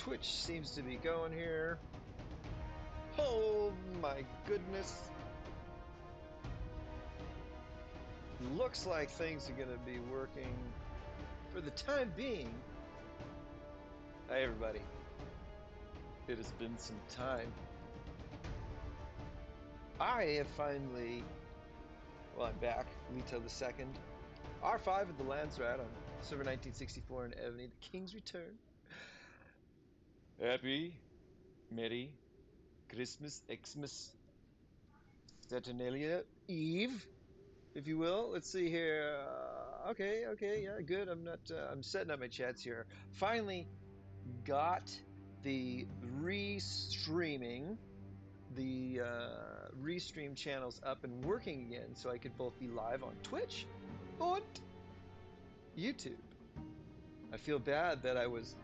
Twitch seems to be going here. Oh my goodness. Looks like things are going to be working for the time being. Hi everybody. It has been some time. I have finally, well, I'm back, Leto the second. R5 of the Landsraad on server 1964 in Evony, the King's Return. Happy, Merry Christmas, Xmas, Saturnalia Eve, if you will. Let's see here. Okay, yeah, good. I'm setting up my chats here. Finally got the restream channels up and working again, so I could both be live on Twitch and YouTube. I feel bad that I was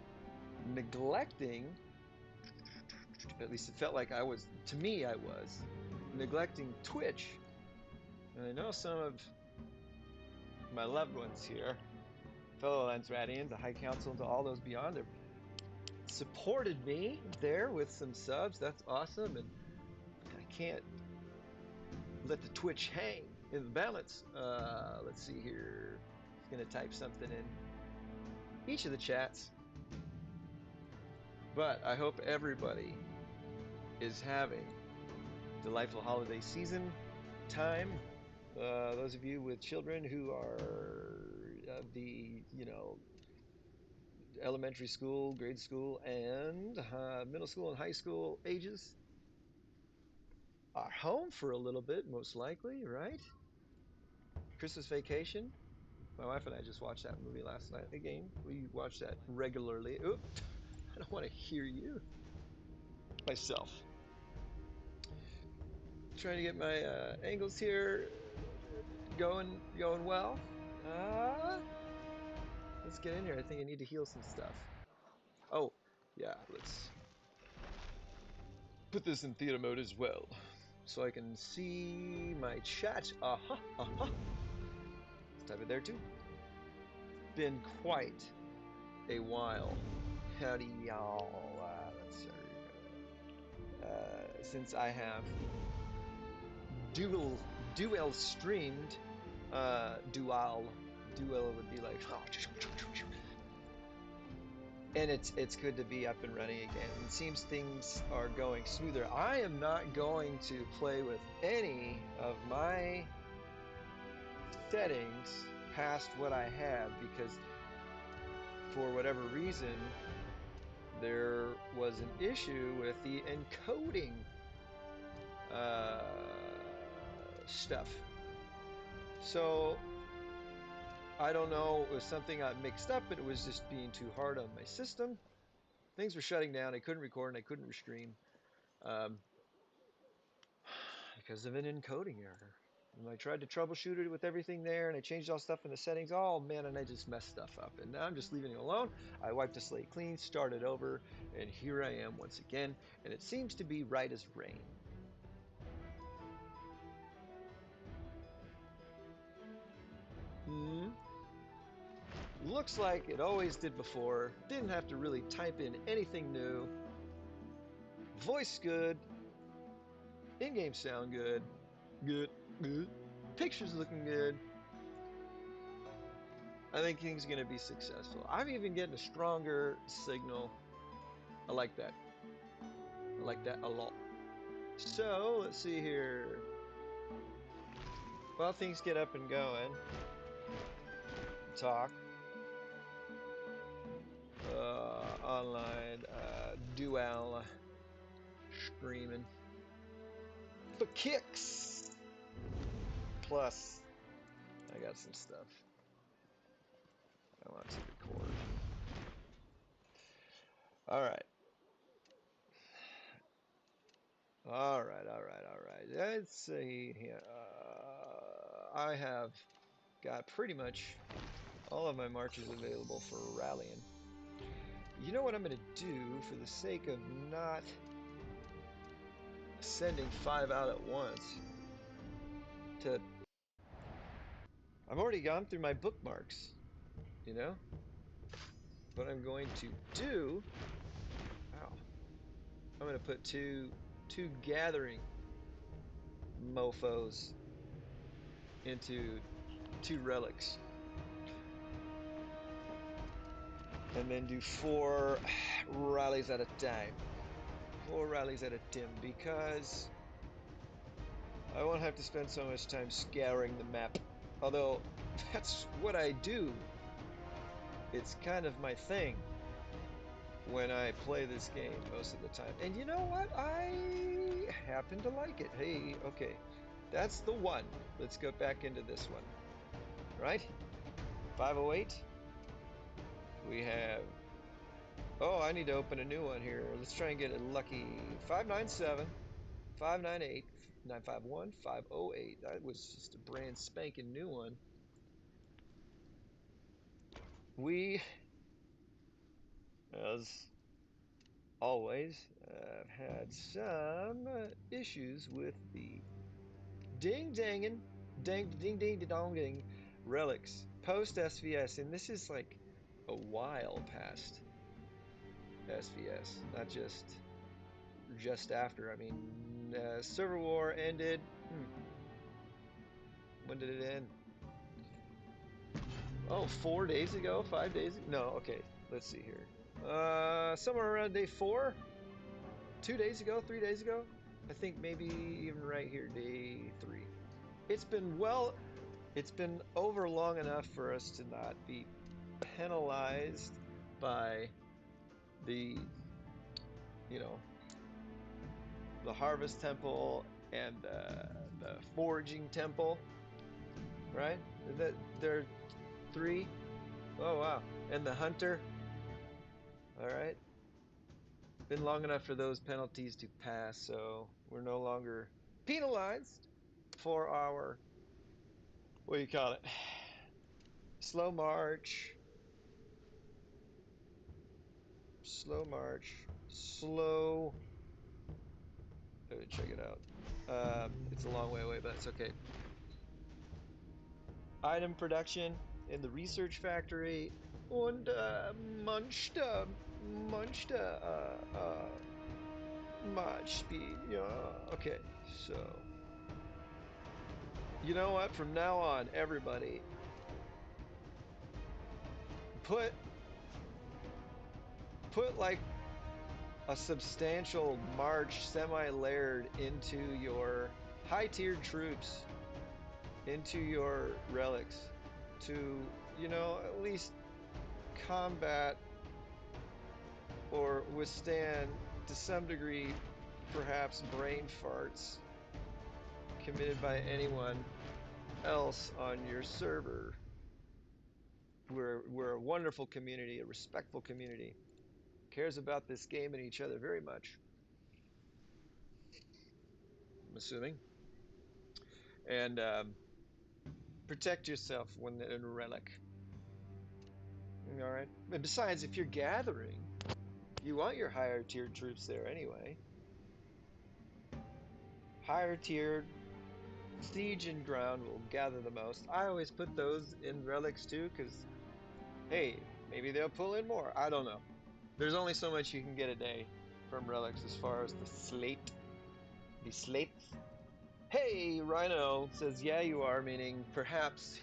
neglecting, at least it felt like I was, to me I was, neglecting Twitch. And I know some of my loved ones here, fellow Landsraadians, the High Council, and to all those beyond, have supported me there with some subs. That's awesome, and I can't let the Twitch hang in the balance. Let's see here. I'm going to type something in each of the chats. But I hope everybody is having delightful holiday season time. Those of you with children who are of the, elementary school, grade school, and middle school and high school ages are home for a little bit, most likely, right? Christmas vacation. My wife and I just watched that movie last night again. We watch that regularly. Oop, I don't want to hear you. Myself. Trying to get my angles here going well. Let's get in here. I think I need to heal some stuff. Oh, yeah, let's put this in theater mode as well, so I can see my chat. Let's type it there too. Been quite a while. Howdy, y'all. Let's see. Since I have dual streamed, dual would be like, and it's good to be up and running again. It seems things are going smoother. I am not going to play with any of my settings past what I have, because for whatever reason there was an issue with the encoding stuff. So I don't know, it was something I mixed up, but it was just being too hard on my system. Things were shutting down. I couldn't record and I couldn't restream because of an encoding error. And I tried to troubleshoot it with everything there, and I changed all stuff in the settings. Oh man, and I just messed stuff up. And now I'm just leaving it alone. I wiped the slate clean, started over, and here I am once again. And it seems to be right as rain. Looks like it always did before. Didn't have to really type in anything new. Voice good. In-game sound good. Good. Pictures looking good. I think things are going to be successful. I'm even getting a stronger signal. I like that. I like that a lot. So, let's see here. While things get up and going, talk. Online, dual streaming. For kicks! Plus, I got some stuff I want to record. Alright. Alright. Let's see here. I have got pretty much all of my marches available for rallying. You know what I'm going to do, for the sake of not sending 5 out at once? I've already gone through my bookmarks, you know? What I'm going to do I'm gonna put two gathering mofos into two relics, and then do 4 rallies at a time. 4 rallies at a time, because I won't have to spend so much time scouring the map. Although, that's what I do. It's kind of my thing when I play this game most of the time. And you know what? I happen to like it. Hey, okay. That's the one. Let's go back into this one. Right? 508. We have... Oh, I need to open a new one here. Let's try and get a lucky 597, 598, 951, 508. That was just a brand spanking new one. We, as always, have had some issues with the ding dong ding relics post SVS, and this is like a while past SVS, not just after. I mean, server war ended. When did it end? Oh, 4 days ago, 5 days ago? No, okay. Let's see here. Somewhere around day 4, 2 days ago, 3 days ago. I think maybe even right here, day 3. It's been it's been over long enough for us to not be penalized by the, you know, the Harvest Temple and the Foraging Temple, right? That they're 3. Oh wow, and the Hunter. All right, been long enough for those penalties to pass, so we're no longer penalized for our, what do you call it? Slow march, slow march, slow. Check it out. It's a long way away, but it's okay. Item production in the research factory und much speed. Yeah. Okay. So, you know what? From now on, everybody, put like a substantial march semi-layered into your high-tiered troops, into your relics, to, at least combat or withstand, to some degree, perhaps brain farts committed by anyone else on your server. We're a wonderful community, a respectful community, cares about this game and each other very much, I'm assuming. And protect yourself when in a relic. All right. And besides, if you're gathering, you want your higher tiered troops there anyway. Higher tiered siege and ground will gather the most. I always put those in relics too, because hey, maybe they'll pull in more. I don't know. There's only so much you can get a day from relics as far as the slate. The slates. Hey, Rhino says, yeah, you are, meaning perhaps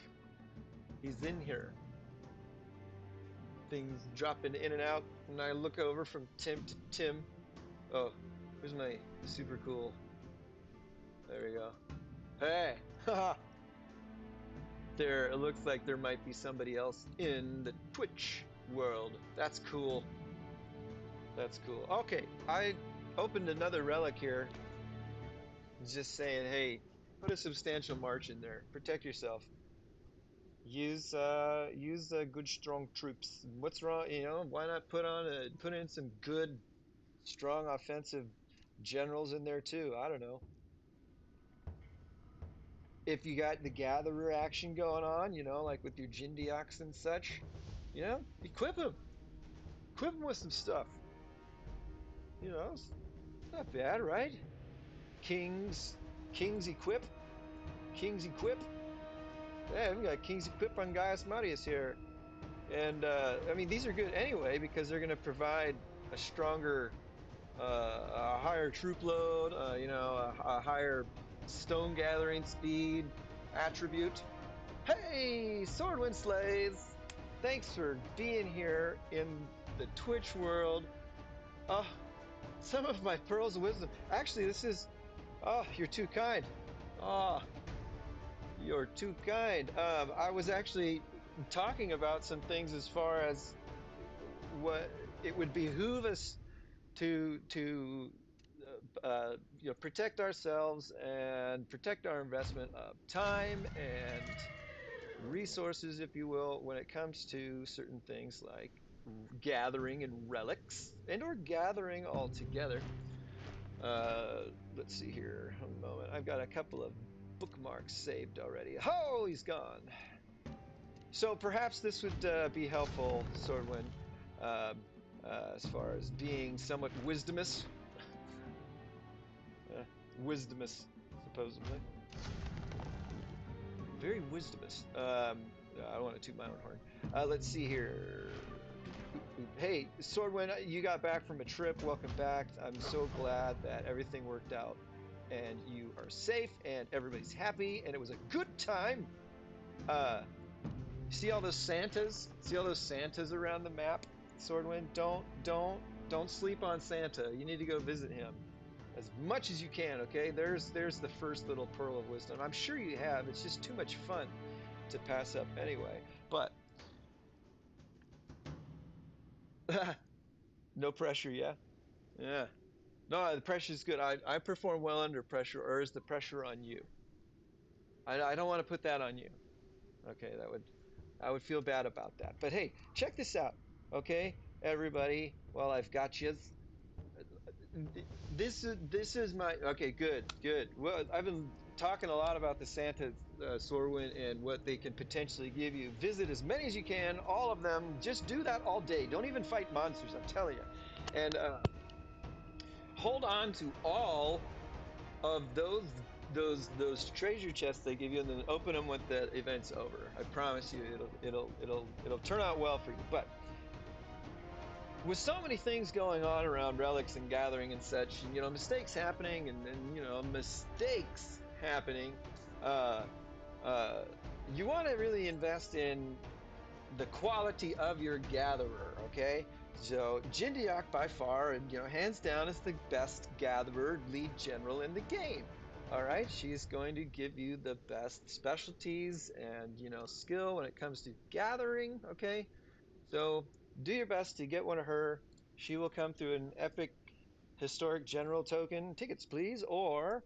he's in here. Things dropping in and out, and I look over from Tim to Tim. Oh, here's my super cool. There we go. Hey, haha. There, it looks like there might be somebody else in the Twitch world. That's cool. That's cool. Okay, I opened another relic here. Just saying, hey, put a substantial march in there. Protect yourself. Use good strong troops. What's wrong? Why not put in some good strong offensive generals in there too? I don't know. If you got the gatherer action going on, like with your Jindiaks and such, equip them. Equip them with some stuff. It's not bad, right? Kings, Kings equip, Kings equip. Yeah, we got Kings equip on Gaius Marius here, and I mean these are good anyway because they're going to provide a stronger a higher troop load, a higher stone gathering speed attribute. Hey, Swordwind Slays! Thanks for being here in the Twitch world. Oh, some of my pearls of wisdom. Actually, this is. Oh, you're too kind. Oh, you're too kind. I was actually talking about some things as far as what it would behoove us to protect ourselves and protect our investment of time and resources, if you will, when it comes to certain things like gathering and relics and or gathering altogether. Let's see here. A moment. I've got a couple of bookmarks saved already. Oh, he's gone. So perhaps this would be helpful, Swordwind, uh, as far as being somewhat wisdomous. Wisdomous, supposedly. Very wisdomous. I don't want to toot my own horn. Let's see here. Hey, Swordwind, you got back from a trip. Welcome back. I'm so glad that everything worked out and you are safe and everybody's happy and it was a good time. See all those Santas? See all those Santas around the map, Swordwind? Don't sleep on Santa. You need to go visit him as much as you can, okay? There's the first little pearl of wisdom. I'm sure you have. It's just too much fun to pass up anyway. But no pressure, yeah? Yeah. No, the pressure is good. I perform well under pressure, or is the pressure on you? I don't want to put that on you. Okay, I would feel bad about that. But hey, check this out, okay, everybody. While I've got you, this is my okay. Good. Well, I've been talking a lot about the Santa Sorwin and what they can potentially give you. Visit as many as you can, all of them. Just do that all day. Don't even fight monsters. I'm telling you, and hold on to all of those treasure chests they give you, and then open them when the event's over. I promise you, it'll turn out well for you. But with so many things going on around relics and gathering and such, and mistakes happening, and mistakes happening, uh, uh, you want to really invest in the quality of your gatherer, okay? So Jindiak by far, and hands down, is the best gatherer lead general in the game. All right, she's going to give you the best specialties and skill when it comes to gathering. Okay, so do your best to get one of her. She will come through an epic historic general token. Tickets, please, or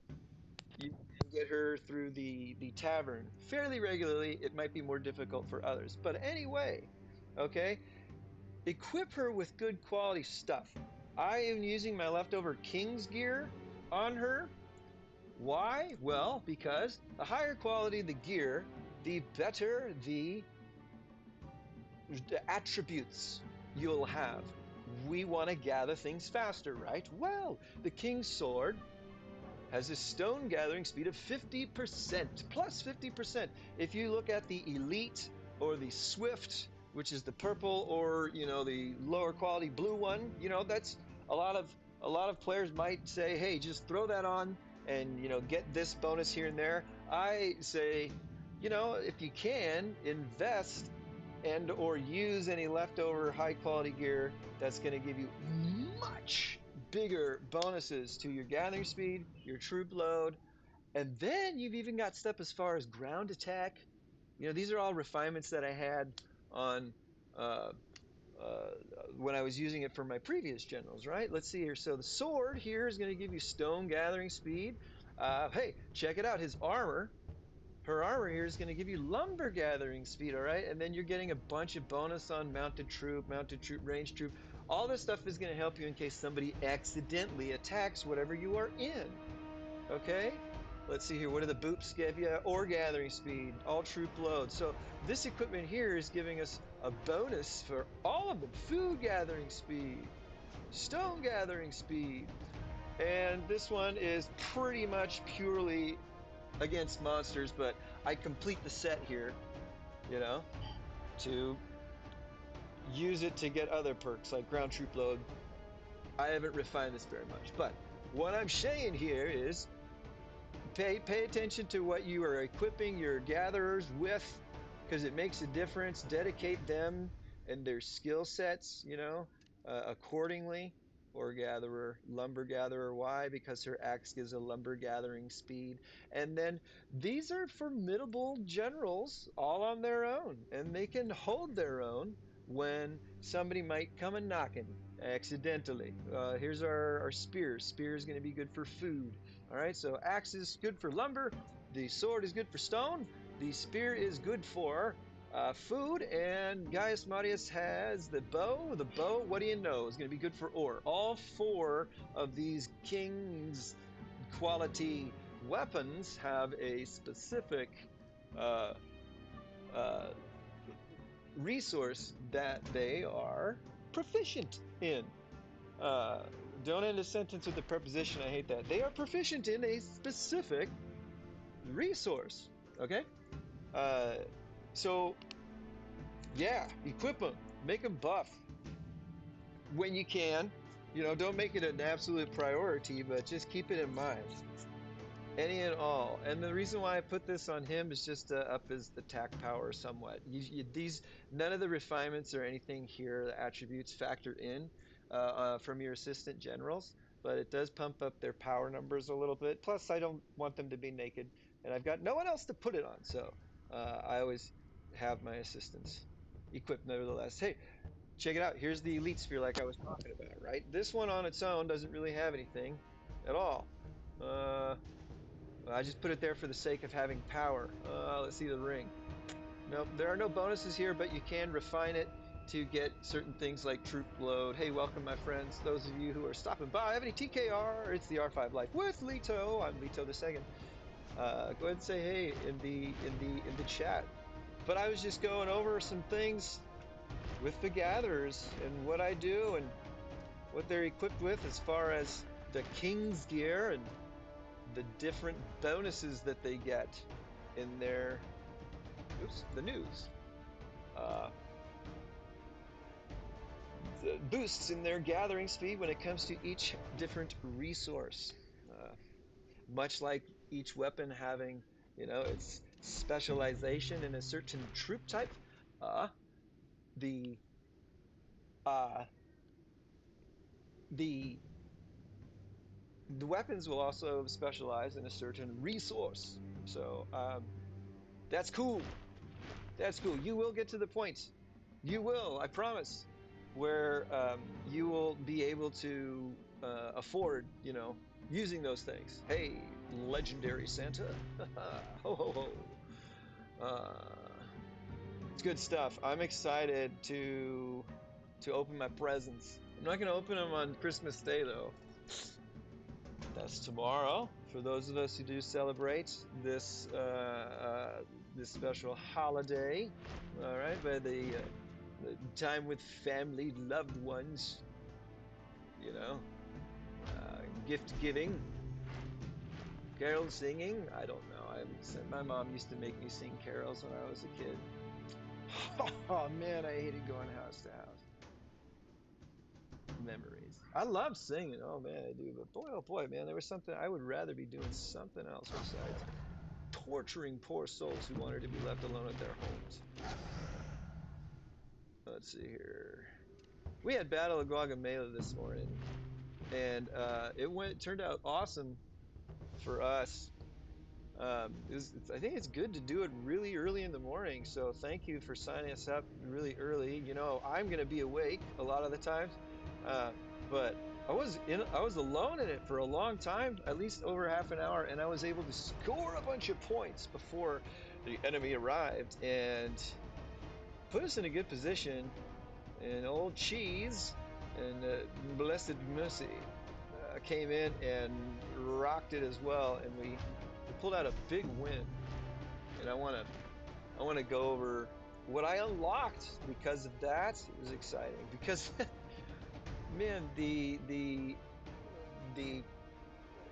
you can get her through the tavern fairly regularly. It might be more difficult for others, but anyway, okay. Equip her with good quality stuff. I am using my leftover King's gear on her. Why? Well, because the higher quality the gear, the better the attributes you'll have. We want to gather things faster, right? Well, the King's Sword has a stone gathering speed of 50%, plus 50%. If you look at the Elite or the Swift, which is the purple, or the lower quality blue one, that's a lot of players might say, hey, just throw that on and get this bonus here and there. I say, if you can, invest and or use any leftover high quality gear that's going to give you much bigger bonuses to your gathering speed, your troop load, and then you've even got stuff as far as ground attack. These are all refinements that I had on uh, uh, when I was using it for my previous generals, right? Let's see here. So the sword here is going to give you stone gathering speed. Hey, check it out. Her armor here is going to give you lumber gathering speed, all right? And then you're getting a bunch of bonus on mounted troop, range troop. All this stuff is going to help you in case somebody accidentally attacks whatever you are in, okay? Let's see here. What do the boots give you? Ore gathering speed, all troop load. So this equipment here is giving us a bonus for all of them. Food gathering speed, stone gathering speed. And this one is pretty much purely against monsters, but I complete the set here, you know, to use it to get other perks like ground troop load I haven't refined this very much, but what I'm saying here is pay attention to what you are equipping your gatherers with, because it makes a difference. Dedicate them and their skill sets, accordingly. Or gatherer, lumber gatherer. Why? Because her axe gives a lumber gathering speed. And then these are formidable generals all on their own, and they can hold their own when somebody might come a knocking accidentally. Here's our spear. Spear is going to be good for food. All right, so axe is good for lumber. The sword is good for stone. The spear is good for food. And Gaius Marius has the bow. The bow, what do you know, is going to be good for ore. All four of these king's quality weapons have a specific uh, uh, resource that they are proficient in. Uh, don't end a sentence with a preposition. I hate that. They are proficient in a specific resource. Okay? Uh, so, yeah, equip them, make them buff when you can. Don't make it an absolute priority, but just keep it in mind. Any and all. And the reason why I put this on him is just to up his attack power somewhat. These none of the refinements or anything here, the attributes factor in from your assistant generals, but it does pump up their power numbers a little bit. Plus, I don't want them to be naked, and I've got no one else to put it on, so I always have my assistants equipped nevertheless. Hey, check it out. Here's the elite sphere like I was talking about, right? This one on its own doesn't really have anything at all. Uh, I just put it there for the sake of having power. Let's see the ring. Nope, there are no bonuses here, but you can refine it to get certain things like troop load. Hey, welcome, my friends. Those of you who are stopping by, have any TKR? It's the R5 Life with Leto. I'm Leto the Second. Go ahead and say hey in the chat. But I was just going over some things with the gatherers and what I do and what they're equipped with as far as the king's gear and the different bonuses that they get in their the news, uh, the boosts in their gathering speed when it comes to each different resource, uh, much like each weapon having its specialization in a certain troop type. uh, the uh, the the weapons will also specialize in a certain resource. So that's cool. That's cool. You will get to the point. You will, I promise, where you will be able to afford, using those things. Hey, legendary Santa. Ho, ho, ho. It's good stuff. I'm excited to open my presents. I'm not going to open them on Christmas Day, though. That's tomorrow. For those of us who do celebrate this special holiday, all right, by the time with family, loved ones, you know, gift giving, carol singing. I don't know. My mom used to make me sing carols when I was a kid. Oh man, I hated going house to house. Memories. I love singing. Oh man, I do. But boy, oh boy, man, there was something I would rather be doing something else besides torturing poor souls who wanted to be left alone at their homes. Let's see here. We had Battle of Guagamela this morning, and turned out awesome for us. I think it's good to do it really early in the morning. So thank you for signing us up really early. I'm going to be awake a lot of the times, uh, but I was alone in it for a long time, at least over half an hour, and I was able to score a bunch of points before the enemy arrived and put us in a good position. And old Cheese and Blessed Mercy came in and rocked it as well, and we pulled out a big win. And I want to go over what I unlocked because of that. It was exciting because man, the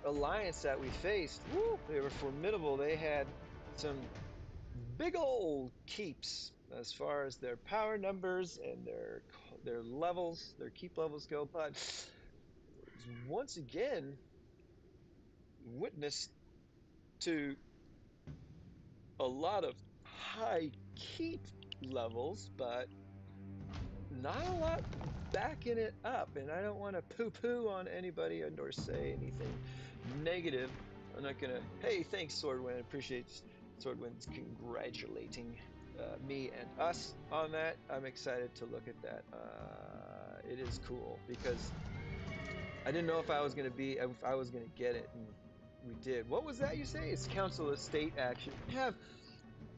alliance that we faced, woo, they were formidable. They had some big old keeps as far as their power numbers and their levels, their keep levels go, but once again witness to a lot of high keep levels, but not a lot backing it up. And I don't want to poo-poo on anybody or say anything negative. I'm not gonna. Hey, thanks, Swordwind. Appreciate Swordwind's congratulating me and us on that. I'm excited to look at that. It is cool because I didn't know if I was gonna get it, and we did. What was that you say? It's Council of State action. We have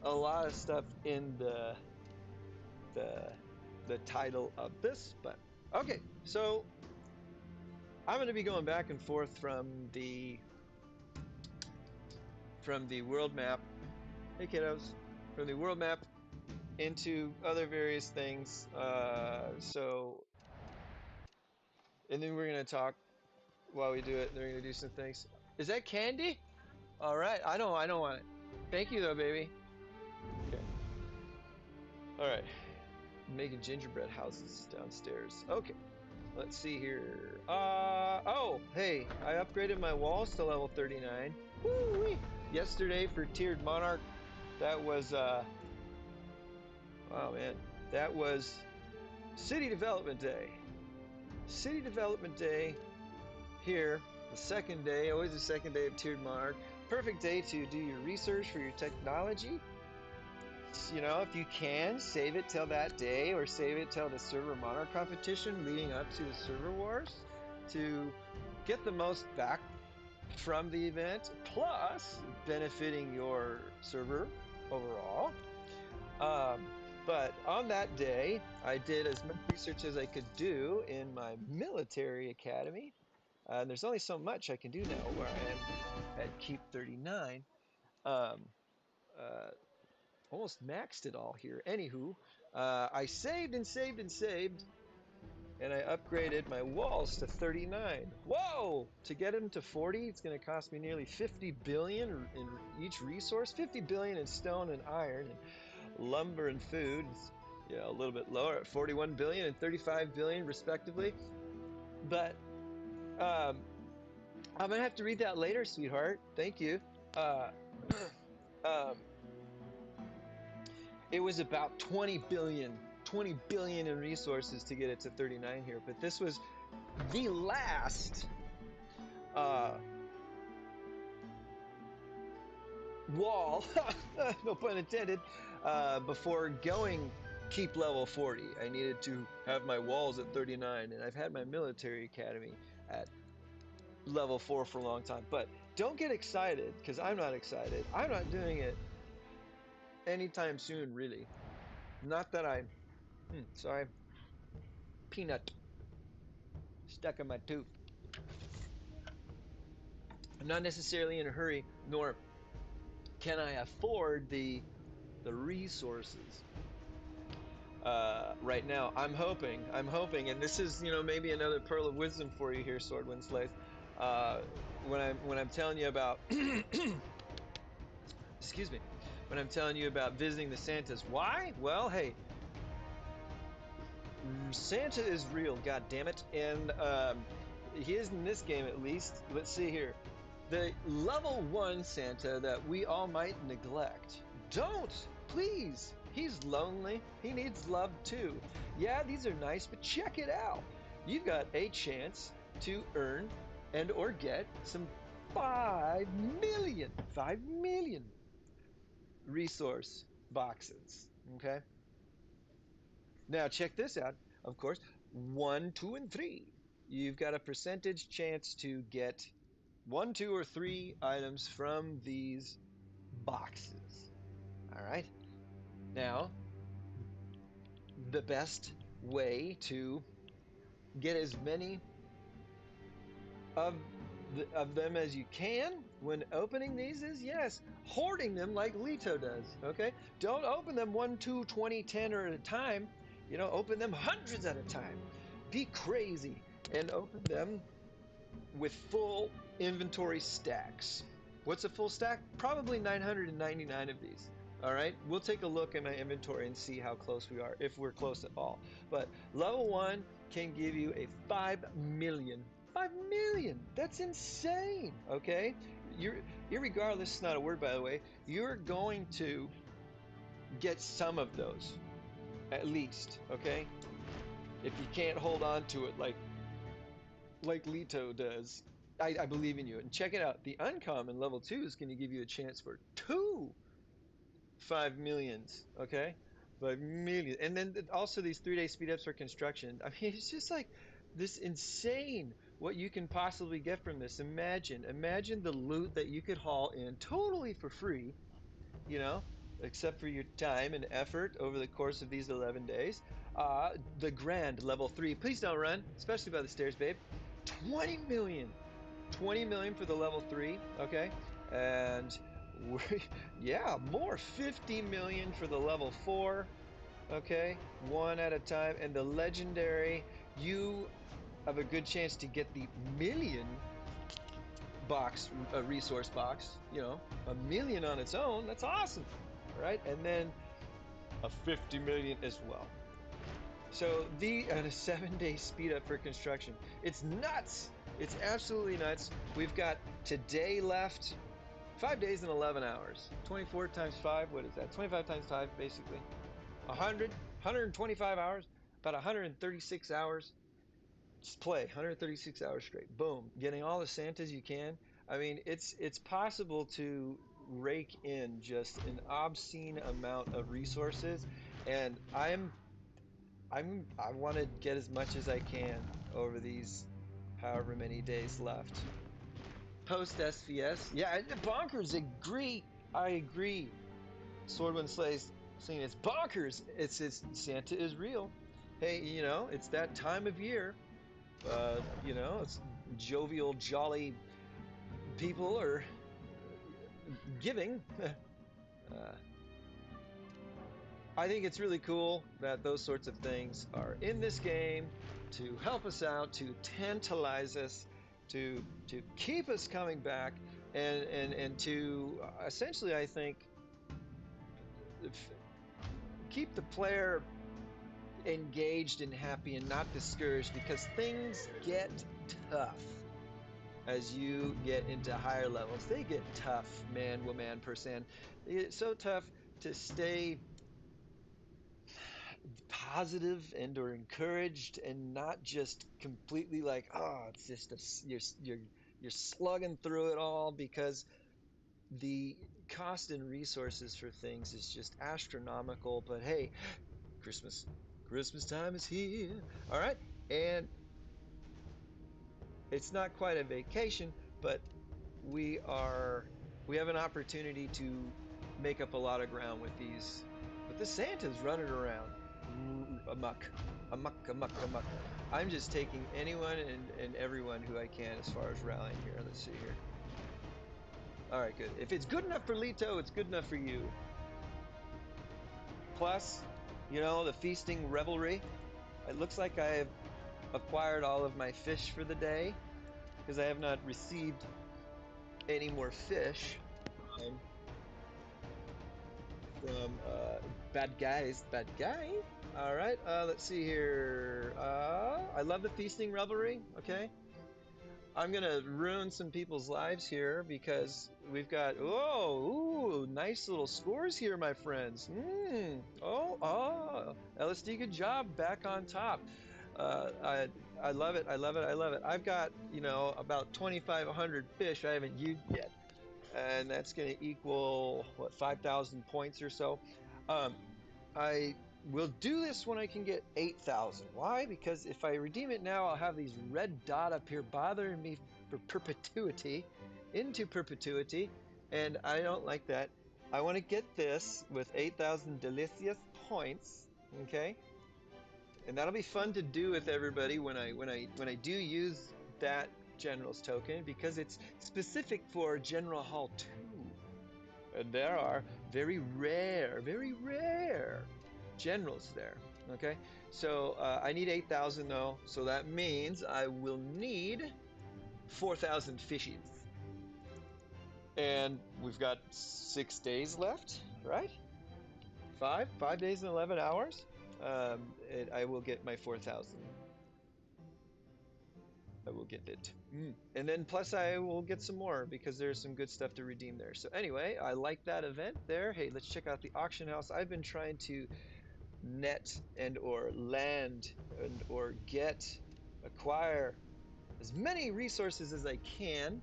a lot of stuff in the the title of this, but okay. So I'm going to be going back and forth from the world map. Hey kiddos, from the world map into other various things. And then we're going to talk while we do it. And then we're going to do some things. Is that candy? All right. I don't want it. Thank you though, baby. Okay. All right. Making gingerbread houses downstairs. Okay. Let's see here. Oh, hey, I upgraded my walls to level 39. Woo-wee! Yesterday for tiered monarch, that was oh man, that was city development day. City development day here, the second day, always the second day of tiered monarch. Perfect day to do your research for your technology. You know, if you can, save it till that day or save it till the server monarch competition leading up to the server wars to get the most back from the event, plus benefiting your server overall. But on that day, I did as much research as I could do in my military academy. And there's only so much I can do now where I am at Keep 39. Um, uh, Almost maxed it all here. Anywho, I saved and saved and saved, and I upgraded my walls to 39. Whoa! To get them to 40, it's going to cost me nearly 50 billion in each resource. 50 billion in stone and iron, and lumber and food. It's, a little bit lower at 41 billion and 35 billion respectively. But I'm going to have to read that later, sweetheart. Thank you. Uh, um, It was about 20 billion in resources to get it to 39 here, but this was the last uh, wall, no pun intended, before going keep level 40. I needed to have my walls at 39, and I've had my military academy at level 4 for a long time. But don't get excited, because I'm not excited. I'm not doing it anytime soon, really. Not that I... sorry. Peanut stuck in my tooth. I'm not necessarily in a hurry, nor can I afford the resources right now. I'm hoping, and this is maybe another pearl of wisdom for you here, Swordwind Slays. When I'm telling you about, excuse me, when I'm telling you about visiting the Santas, why? Well, hey, Santa is real, god damn it, and he is in this game at least. Let's see here. The level 1 Santa that we all might neglect. Don't! Please! He's lonely. He needs love too. Yeah, these are nice, but check it out. You've got a chance to earn and or get some 5 million resource boxes. Okay? Now check this out. Of course, 1, 2, and 3. You've got a percentage chance to get 1, 2, or 3 items from these boxes. All right. Now, the best way to get as many of of them as you can when opening these is, yes, hoarding them like Leto does. Okay. Don't open them 1, 2, 20, 10 or at a time. Open them hundreds at a time. Be crazy and open them with full inventory stacks. What's a full stack? Probably 999 of these. All right, we'll take a look at my inventory and see how close we are, if we're close at all. But level 1 can give you a 5 million 5 million. That's insane. Okay, you're irregardless. It's not a word, by the way. You're going to get some of those at least. Okay, if you can't hold on to it like Leto does. I believe in you. And check it out. The uncommon level 2 is going to give you a chance for two 5 millions. Okay, 5 million. And then also these 3-day speed ups for construction. I mean, it's just like this insane what you can possibly get from this. Imagine the loot that you could haul in totally for free, you know, except for your time and effort over the course of these 11 days. The grand level 3. Please don't run, especially by the stairs, babe. 20 million. 20 million for the level 3, okay? And yeah, more 50 million for the level 4, okay? One at a time. And the legendary, you have a good chance to get the million box, a resource box, you know, a million on its own. That's awesome, right? And then a 50 million as well. So the and a 7-day speed up for construction. It's nuts. It's absolutely nuts. We've got today left, 5 days and 11 hours. 24 times 5, what is that? 25 times 5, basically. 100, 125 hours, about 136 hours. Just play 136 hours straight. Boom, getting all the Santas you can. I mean, it's possible to rake in just an obscene amount of resources, and I want to get as much as I can over these however many days left. Post SVS, yeah, bonkers. Agree, I agree. Swordwind Slays saying it's bonkers. It's Santa is real. Hey, you know, it's that time of year. You know, it's jovial, jolly people are giving. uh, I think it's really cool that those sorts of things are in this game to help us out, to tantalize us, to keep us coming back, and to essentially, I think, keep the player engaged and happy and not discouraged because things get tough as you get into higher levels. They get tough, man, woman, person. It's so tough to stay positive and or encouraged and not just completely like, oh, it's just you're slugging through it all because the cost and resources for things is just astronomical. But hey, christmas Christmas time is here, all right. And it's not quite a vacation, but we are we have an opportunity to make up a lot of ground with the Santas running around amok, amok. I'm just taking anyone and everyone who I can as far as rallying here. Let's see here. All right, good. If it's good enough for Leto, it's good enough for you. Plus, you know, the feasting revelry. It looks like I've acquired all of my fish for the day because I have not received any more fish from bad guy. All right, let's see here. I love the feasting revelry. Okay, I'm gonna ruin some people's lives here because we've got ooh, nice little scores here, my friends. LSD, good job, back on top. I love it. I love it. I love it. I've got, you know, about 2,500 fish I haven't used yet, and that's going to equal what, 5,000 points or so. Um, I will do this when I can get 8,000. Why? Because if I redeem it now, I'll have these red dot up here bothering me for perpetuity, into perpetuity, and I don't like that. I want to get this with 8,000 delicious points, okay? And that'll be fun to do with everybody when I do use that general's token because it's specific for General Hall 2. And there are very rare generals there. Okay, so I need 8,000 though, so that means I will need 4,000 fishes. And we've got 6 days left, right? 5 days and 11 hours. I will get my 4,000. I will get it. And then plus I will get some more because there's some good stuff to redeem there. So anyway, I like that event there. Hey, let's check out the auction house. I've been trying to net and or land and or acquire as many resources as I can.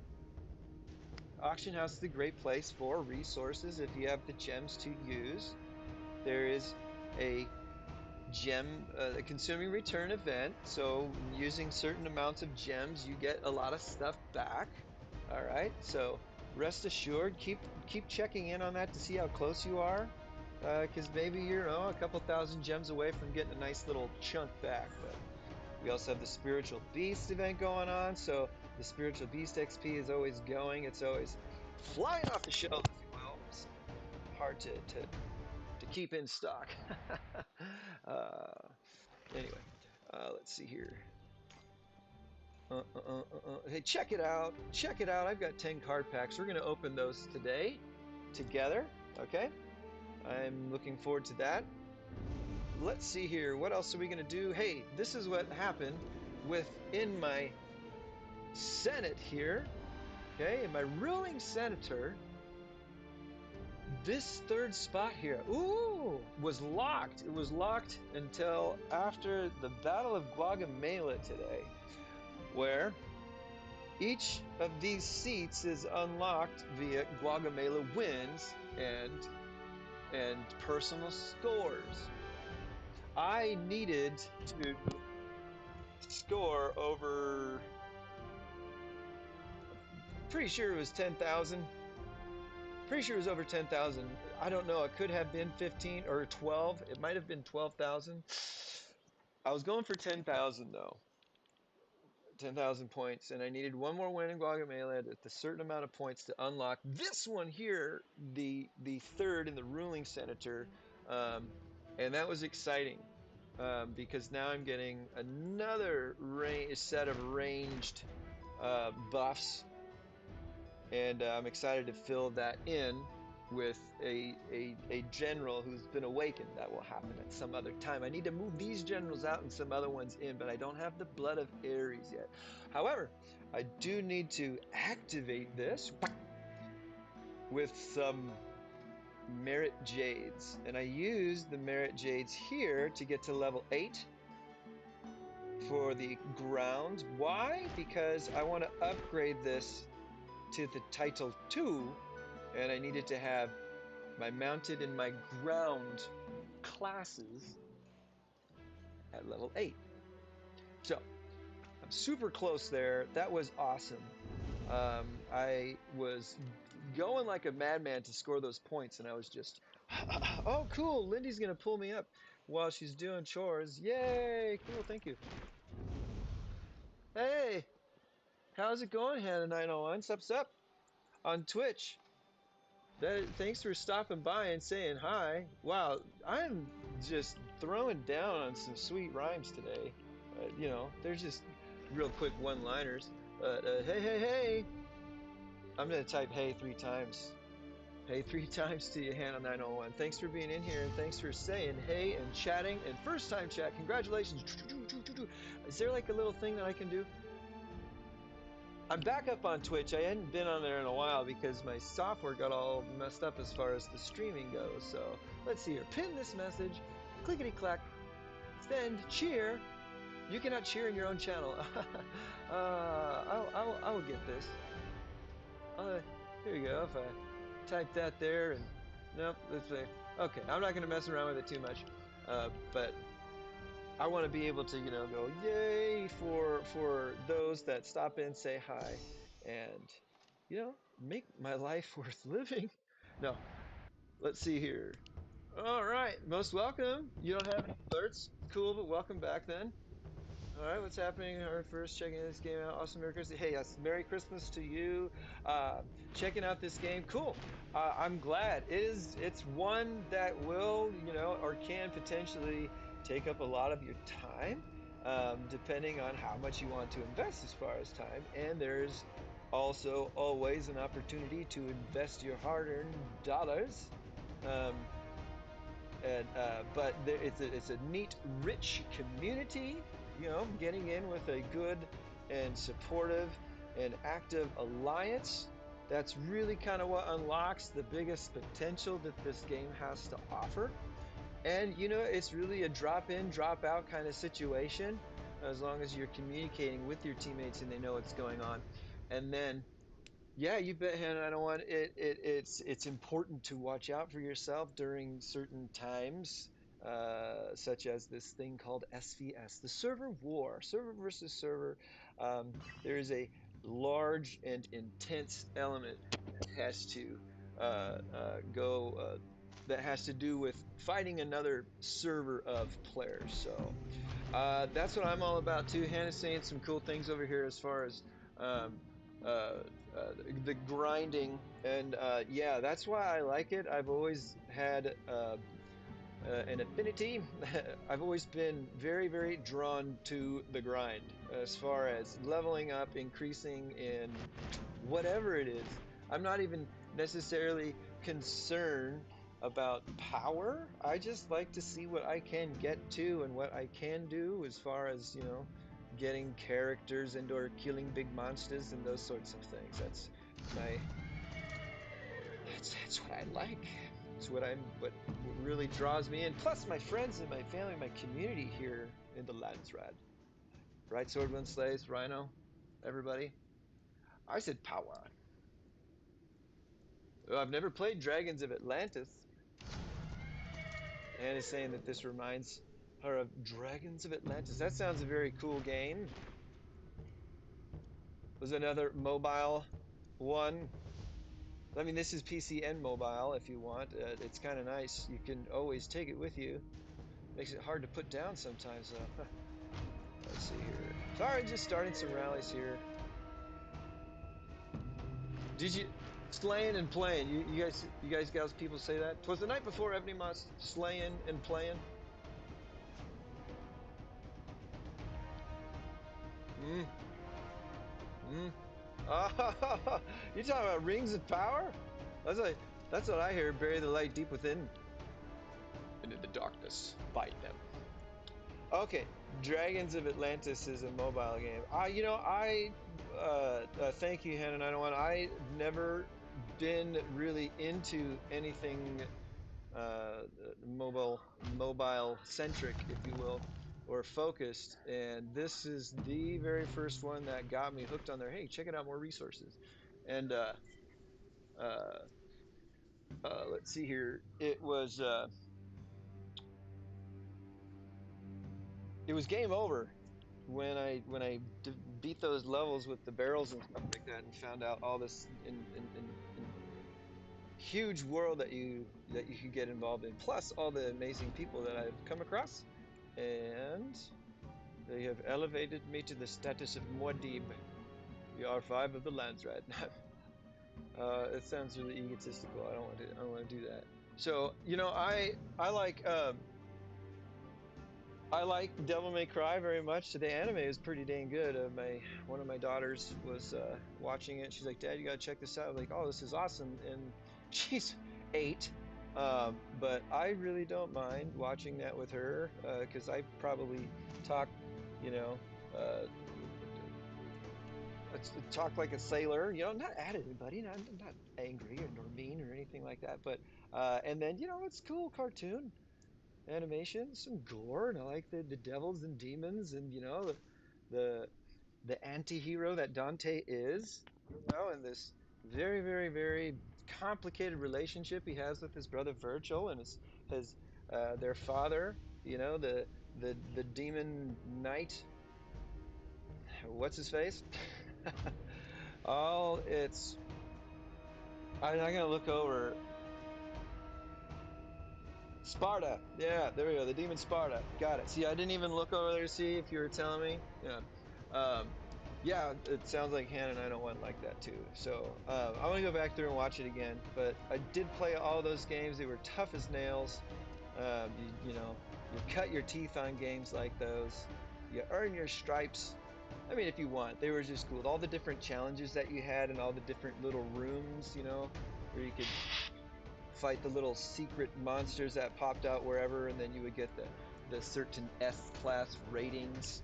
Auction house is a great place for resources if you have the gems to use. There is a a consuming return event. So using certain amounts of gems, you get a lot of stuff back. All right. So rest assured, keep checking in on that to see how close you are. Because maybe you're a couple thousand gems away from getting a nice little chunk back. But we also have the spiritual beast event going on. So the spiritual beast XP is always going. It's always flying off the shelves, if you will. It's hard to keep in stock. uh, Anyway, let's see here. Hey, check it out. Check it out. I've got 10 card packs. We're going to open those today together. Okay. I'm looking forward to that. Let's see here. What else are we going to do? Hey, this is what happened within my Senate here. Okay. And my ruling senator, this third spot here, was locked. It was locked until after the Battle of Guagamela today, where each of these seats is unlocked via Guagamela wins and personal scores. I needed to score over, pretty sure it was 10,000. Pretty sure it was over 10,000. I don't know. It could have been 15 or 12. It might have been 12,000. I was going for 10,000 though. 10,000 points, and I needed one more win in Guatemala at a certain amount of points to unlock this one here, the third in the ruling senator, and that was exciting because now I'm getting another set of ranged buffs, and I'm excited to fill that in with a general who's been awakened. That will happen at some other time. I need to move these generals out and some other ones in, but I don't have the blood of Ares yet. However, I do need to activate this with some merit jades, and I use the merit jades here to get to level 8 for the ground. Why? Because I want to upgrade this to the title 2, and I needed to have my mounted and my ground classes at level 8. So I'm super close there. That was awesome. I was going like a madman to score those points, and I was just, oh, cool. Lindy's going to pull me up while she's doing chores. Yay. Cool. Thank you. Hey, how's it going, Hannah901? Sup on Twitch. Thanks for stopping by and saying hi. Wow, I'm just throwing down on some sweet rhymes today. They're just real quick one-liners. But hey, I'm gonna type hey 3 times. Hey 3 times to you, Hannah901. Thanks for being in here and thanks for saying hey and chatting and first time chat. Congratulations. Is there like a little thing that I can do? I'm back up on Twitch. I hadn't been on there in a while because my software got all messed up as far as the streaming goes. So let's see here. Pin this message. Clickety clack. Send. Cheer. You cannot cheer in your own channel. I will get this. Here you go. If I type that there and nope, let's say okay. I'm not gonna mess around with it too much, but I want to be able to, go yay for those that stop in, say hi, and make my life worth living. No, let's see here. All right, most welcome. You don't have any alerts. Cool, but welcome back then. All right, what's happening? Our first checking this game out. Awesome, Merry Christmas. Hey, yes, Merry Christmas to you. Checking out this game. Cool. I'm glad. It's one that will, or can potentially take up a lot of your time, depending on how much you want to invest as far as time. And there's also always an opportunity to invest your hard-earned dollars. Um, but it's a neat, rich community. Getting in with a good and supportive and active alliance. That's really kind of what unlocks the biggest potential that this game has to offer. And it's really a drop in, drop out kind of situation as long as you're communicating with your teammates and they know what's going on. And then yeah, you bet, Hannah. I don't want it. It's important to watch out for yourself during certain times, such as this thing called SVS, the server war, server versus server. There is a large and intense element that has to go. That has to do with fighting another server of players. So that's what I'm all about too. Hannah's saying some cool things over here as far as um, uh, the grinding, and yeah, that's why I like it. I've always had an affinity. I've always been very, very drawn to the grind as far as leveling up, increasing in whatever it is. I'm not even necessarily concerned about power. I just like to see what I can get to and what I can do as far as, getting characters and or killing big monsters and those sorts of things. My that's what I like. It's what really draws me in. Plus my friends and my family, my community here in the Landsraad. Right, Swordwind Slays, Rhino, everybody. I said power. Well, I've never played Dragons of Atlantis. Anne is saying that this reminds her of Dragons of Atlantis. That sounds a very cool game. Was another mobile one. I mean, this is PC and mobile if you want. It's kind of nice. You can always take it with you. Makes it hard to put down sometimes, though. Let's see here. Sorry, just starting some rallies here. Did you slaying and playing? You guys, gals, people say that. 'Twas the night before Evony-mas, slaying and playing. Mm, mm. Ah, you talking about rings of power? That's like that's what I hear. Bury the light deep within, and in the darkness fight them. Okay, Dragons of Atlantis is a mobile game. Thank you, Hannah 901. I've never been really into anything mobile centric, if you will, or focused. And this is the very first one that got me hooked on there. Hey, check it out, more resources. And uh, let's see here. It was game over when I beat those levels with the barrels and stuff like that, and found out all this in huge world that you could get involved in, plus all the amazing people that I've come across, and they have elevated me to the status of Muad'Dib, the R5 of the Landsraad. It sounds really egotistical. I don't want to do that. So I like Devil May Cry very much. The anime is pretty dang good. My one of my daughters was watching it. She's like, "Dad, you gotta check this out." I'm like, "Oh, this is awesome!" And she's 8, but I really don't mind watching that with her because I probably talk, you know, uh, talk like a sailor. Not at anybody, not angry or nor mean or anything like that. But and then it's cool cartoon animation, some gore, and I like the devils and demons, and the the anti-hero that Dante is, and this very, very, very complicated relationship he has with his brother Virgil and his their father, the demon knight, what's his face? Oh, I'm gonna look over Sparta. Yeah, there we go. The demon Sparta. Got it. See, I didn't even look over there to see if you were telling me. Yeah. Um, yeah, it sounds like Hannah and I don't want like that too. So I want to go back through and watch it again. But I did play all those games. They were tough as nails. You cut your teeth on games like those. You earn your stripes. I mean, if you want, they were just cool. All the different challenges that you had and all the different little rooms, where you could fight the little secret monsters that popped out wherever, and then you would get the certain S class ratings.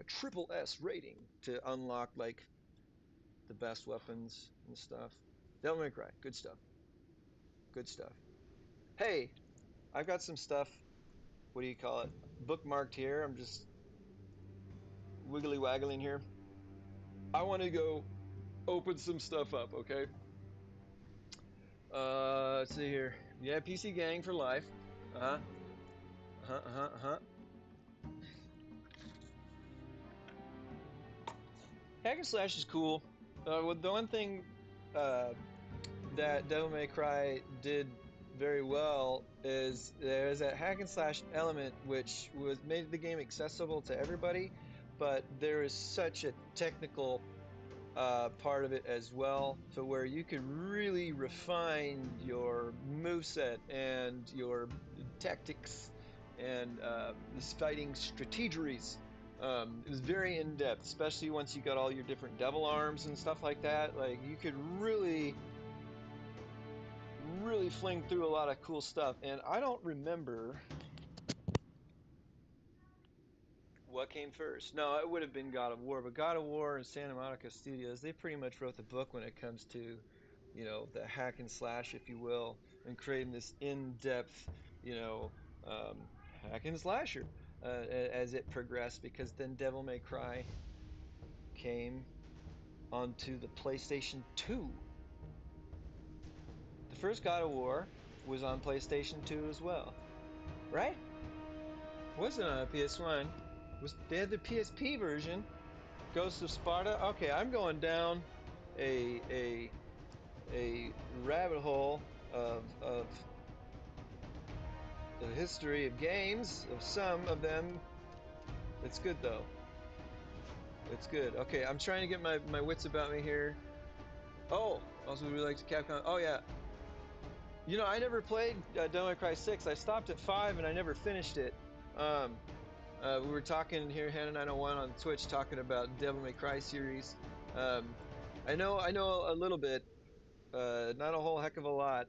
triple S rating to unlock like the best weapons and stuff. Devil May Cry, good stuff. Good stuff. Hey, I've got some stuff. What do you call it? Bookmarked here. I'm just wiggly waggling here. I want to go open some stuff up, okay? Let's see here. Yeah, PC Gang for life. Uh-huh. Uh-huh, uh-huh, uh-huh. Hack and slash is cool. Well, the one thing uh, that Devil May Cry did very well is there's that hack and slash element which was made the game accessible to everybody, but there is such a technical part of it as well, to where you could really refine your moveset and your tactics and this fighting strategies. It was very in depth, especially once you got all your different devil arms and stuff like that. Like you could really, really fling through a lot of cool stuff. And I don't remember what came first. No, it would have been God of War, but God of War and Santa Monica Studios, they pretty much wrote the book when it comes to, the hack and slash, if you will, and creating this in-depth, you know, hack and slasher as it progressed. Because then Devil May Cry came onto the PlayStation 2. The first God of War was on PlayStation 2 as well, right? Wasn't on a PS1. Was they had the PSP version? Ghost of Sparta. Okay, I'm going down a a a rabbit hole of the history of games, of some of them. It's good though. It's good. Okay, I'm trying to get my wits about me here. Oh, also we like to Capcom. Oh yeah. I never played Devil May Cry 6. I stopped at 5 and I never finished it. Um, we were talking here, Hannah 901 on Twitch, talking about Devil May Cry series. Um, I know a little bit, not a whole heck of a lot.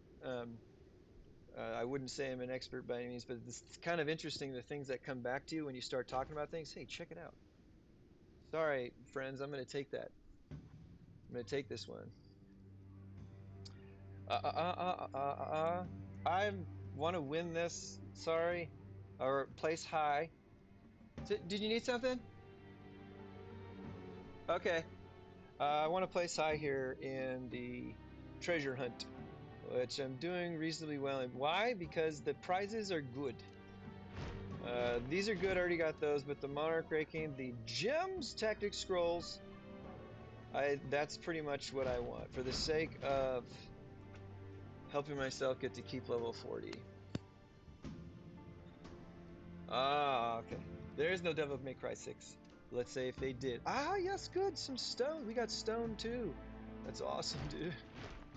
I wouldn't say I'm an expert by any means, but it's kind of interesting the things that come back to you when you start talking about things. Hey, check it out. Sorry, friends, I'm going to take that. I'm going to take this one. I want to win this. Sorry, or place high. Did you need something? Okay. I want to place high here in the treasure hunt, which I'm doing reasonably well in. Why? Because the prizes are good. These are good, I already got those, but the Monarch Raking, the Gems Tactic Scrolls, that's pretty much what I want for the sake of helping myself get to keep level 40. Ah, okay. There is no Devil May Cry 6. Let's say if they did. Ah, yes, good. Some stone. We got stone too. That's awesome, dude.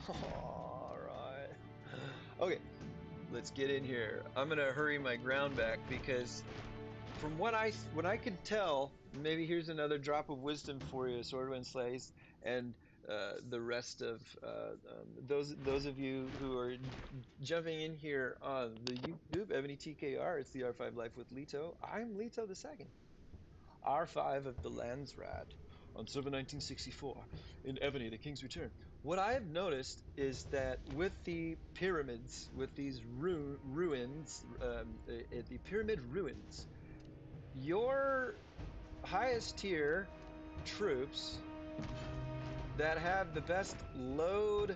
All right. Okay, let's get in here. I'm gonna hurry my ground back because from what I could tell, maybe here's another drop of wisdom for you, Sword and Slays, and the rest of those of you who are jumping in here on the YouTube, Ebony TKR. It's the R5 Life with Leto. I'm Leto the Second. R5 of the Landsraad on Server 1964 in Evony, the King's Return. What I have noticed is that with the pyramids, with these ruins, the pyramid ruins, your highest tier troops that have the best load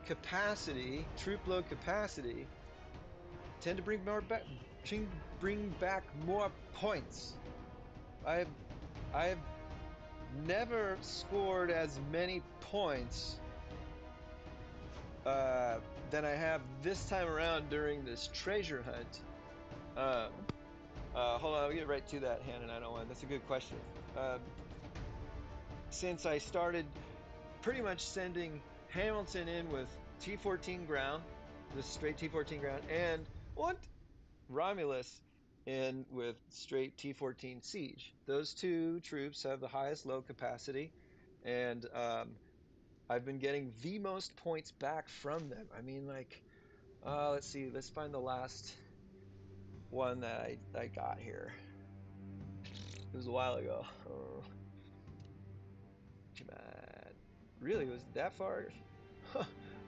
capacity, troop load capacity, tend to bring back more points. I've I've never scored as many points than I have this time around during this treasure hunt. Um, Hold on, I'll get right to that, Hannah 901. That's a good question. Since I started pretty much sending Hamilton in with T14 ground, the straight T14 ground, and what? Romulus in with straight T14 siege. Those two troops have the highest load capacity, and I've been getting the most points back from them. I mean, like, let's see, let's find the last one that I got here. It was a while ago. Oh, come on. Really? Was it that far? Huh.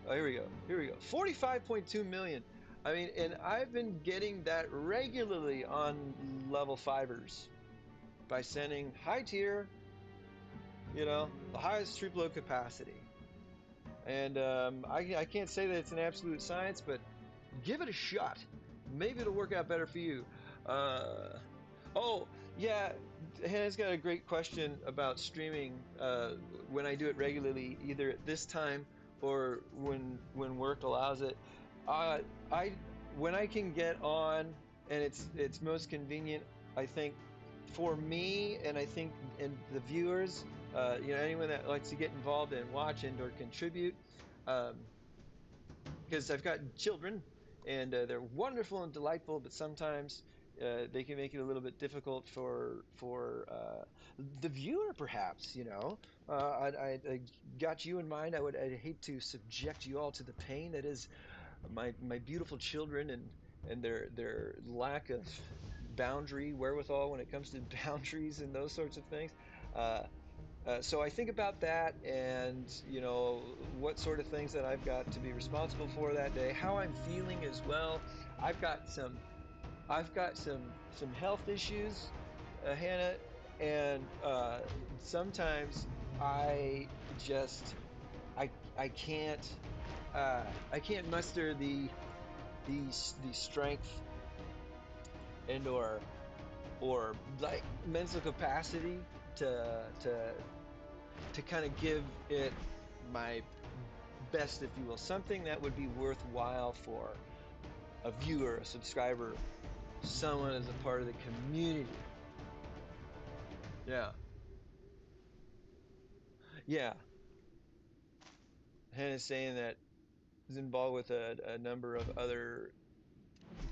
Oh, here we go. Here we go. 45.2 million. I mean, and I've been getting that regularly on level fivers by sending high tier, the highest troop load capacity. And I can't say that it's an absolute science, but give it a shot. Maybe it'll work out better for you. Uh, oh, yeah, Hannah's got a great question about streaming when I do it regularly, either at this time or when work allows it. Uh, I when I can get on and it's most convenient, I think for me and I think and the viewers, anyone that likes to get involved and watch and or contribute. Um, because I've got children and they're wonderful and delightful, but sometimes they can make it a little bit difficult for the viewer, perhaps. I got you in mind. I'd hate to subject you all to the pain that is my beautiful children and their lack of boundary wherewithal when it comes to boundaries and those sorts of things. Uh, so I think about that and, what sort of things that I've got to be responsible for that day, how I'm feeling as well. I've got some I've got some health issues, Hannah, and sometimes I just I can't muster the strength and or like mental capacity to kind of give it my best, if you will, something that would be worthwhile for a viewer, a subscriber, someone as a part of the community. Yeah, yeah. Hannah's saying that he's involved with a number of other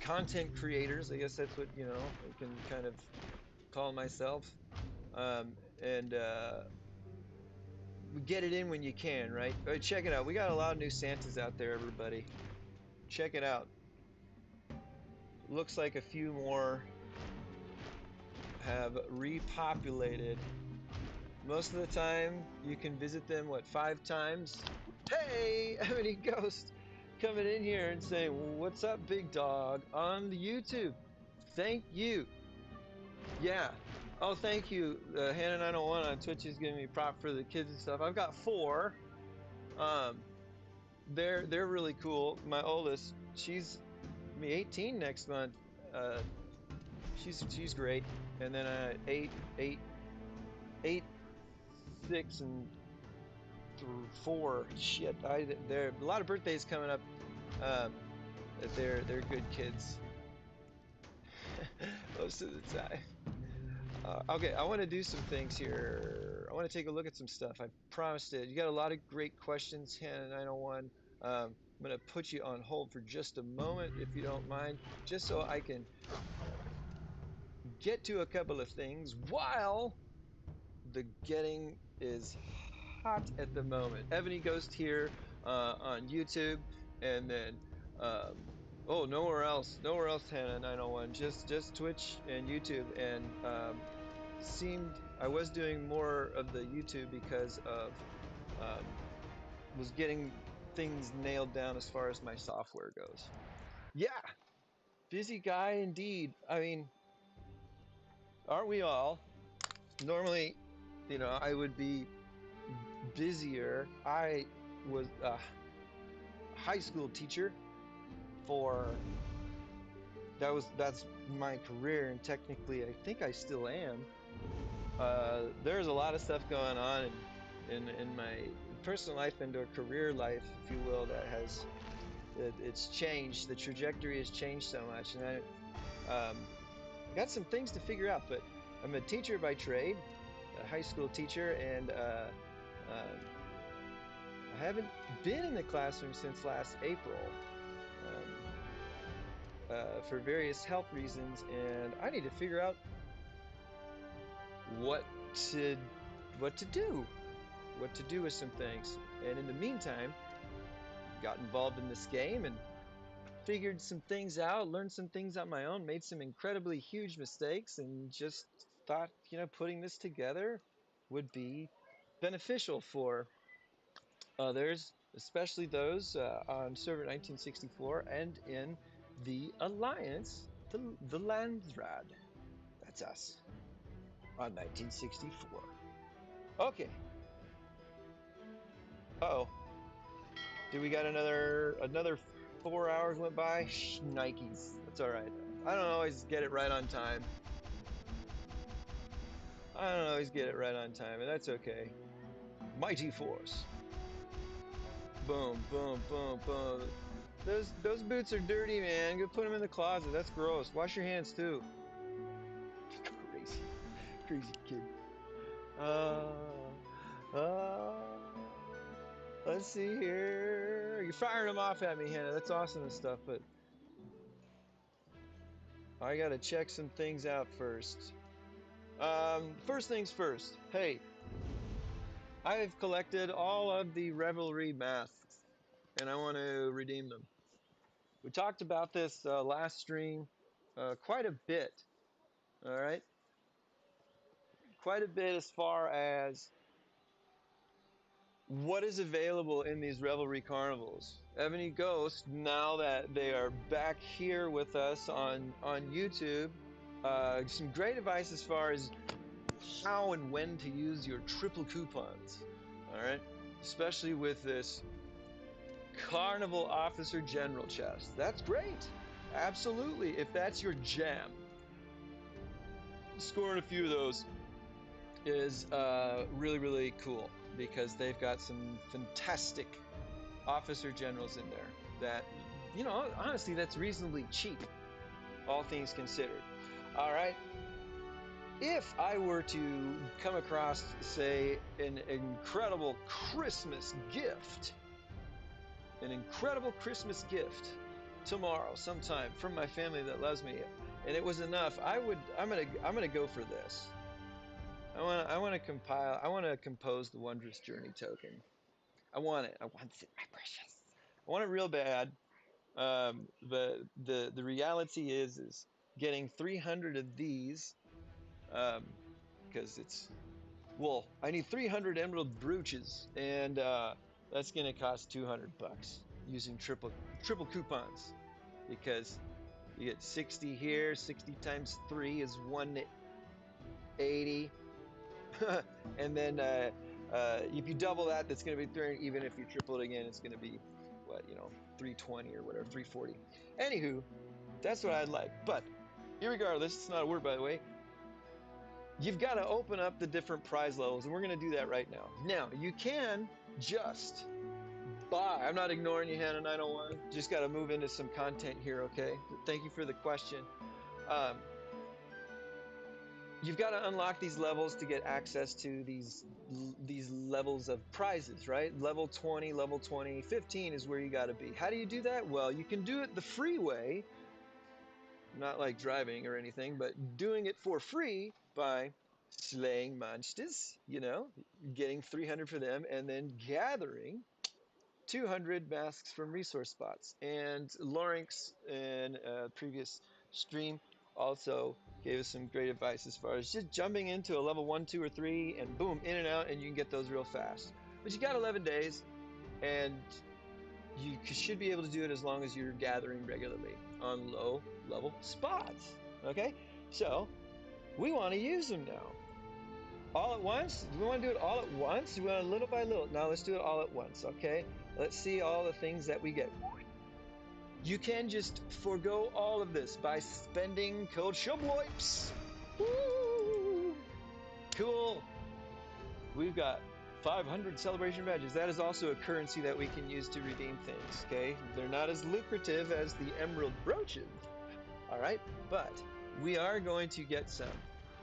content creators. I guess that's what, I can kind of call myself. And get it in when you can, right? Check it out. We got a lot of new Santas out there, everybody. Check it out. Looks like a few more have repopulated. Most of the time, you can visit them, what, 5 times? Hey, Evony Ghost coming in here and saying, "What's up, big dog?" on the YouTube. Thank you. Yeah. Oh, thank you. Hannah901 on Twitch is giving me prop for the kids and stuff. I've got 4. Um, they're really cool. My oldest, she's me 18 next month. Uh, she's great. And then 8, 6, and 4. Shit, there are a lot of birthdays coming up. Um, that they're good kids most of the time. Okay, I want to do some things here. I want to take a look at some stuff. I promised it. You got a lot of great questions, Hannah 901. I'm going to put you on hold for just a moment, if you don't mind, just so I can get to a couple of things while the getting is hot at the moment. Ebony Ghost here on YouTube, and then oh, nowhere else, Hannah 901. Just Twitch and YouTube, and seemed I was doing more of the YouTube because of um, was getting things nailed down as far as my software goes. Yeah, busy guy indeed. I mean, aren't we all? Normally, I would be busier. I was a high school teacher for that's my career, and technically I think I still am. There's a lot of stuff going on in my personal life and or career life, if you will, that it's changed. The trajectory has changed so much, and I got some things to figure out. But I'm a teacher by trade, a high school teacher, and um, I haven't been in the classroom since last April. Um, for various health reasons, and I need to figure out what to what to do, what to do with some things. And in the meantime, got involved in this game and figured some things out, learned some things on my own, made some incredibly huge mistakes, and just thought, you know, putting this together would be beneficial for others, especially those on server 1964 and in the Alliance, the Landsraad. That's us on 1964. Okay. Uh-oh. Do we got another 4 hours went by? Nikes. That's all right. I don't always get it right on time. I don't always get it right on time, and that's okay. Mighty force. Boom, boom, boom, boom. Those boots are dirty, man. Go put them in the closet. That's gross. Wash your hands too. Crazy, crazy kid. Uh, let's see here. You're firing them off at me, Hannah. That's awesome and stuff, but I gotta check some things out first. First things first. Hey, I've collected all of the Revelry masks, and I want to redeem them. We talked about this last stream quite a bit. All right, quite a bit as far as what is available in these Revelry carnivals. Ebony Ghost, now that they are back here with us on YouTube, some great advice as far as how and when to use your triple coupons. All right, especially with this Carnival Officer General chest. That's great. Absolutely, if that's your jam. Scoring a few of those is really, really cool because they've got some fantastic officer generals in there that, you know, honestly, that's reasonably cheap, all things considered. All right. If I were to come across, say, an incredible Christmas gift, tomorrow sometime from my family that loves me, and it was enough, I'm gonna go for this. I want to compose the Wondrous Journey token. I want it. I want it, my precious. I want it real bad. The reality is getting 300 of these, because it's, well, I need 300 emerald brooches, and that's gonna cost $200 using triple coupons, because you get 60 here. 60 times 3 is 180. And then if you double that, that's going to be 300. Even if you triple it again, it's going to be what, you know, 320 or whatever, 340. Anywho, that's what I'd like. But irregardless, it's not a word, by the way. You've got to open up the different prize levels, and we're going to do that right now. Now, you can just buy. I'm not ignoring you, Hannah 901. Just got to move into some content here, okay? Thank you for the question. Um, you've got to unlock these levels to get access to these levels of prizes, right? Level 20, level 20, 15 is where you got to be. How do you do that? Well, you can do it the free way, not like driving or anything, but doing it for free by slaying monsters, you know, getting 300 for them, and then gathering 200 masks from resource spots. And Lawrence in a previous stream also gave us some great advice as far as just jumping into a level 1, 2, or 3 and boom, in and out, and you can get those real fast. But you got 11 days, and you should be able to do it as long as you're gathering regularly on low level spots. Okay? So we want to use them now. All at once? Do we want to do it all at once? Do we want little by little? No, let's do it all at once, okay? Let's see all the things that we get. You can just forego all of this by spending code SHUBWIPES. Woo! Cool. We've got 500 celebration badges. That is also a currency that we can use to redeem things, okay? They're not as lucrative as the emerald brooches, all right? But we are going to get some.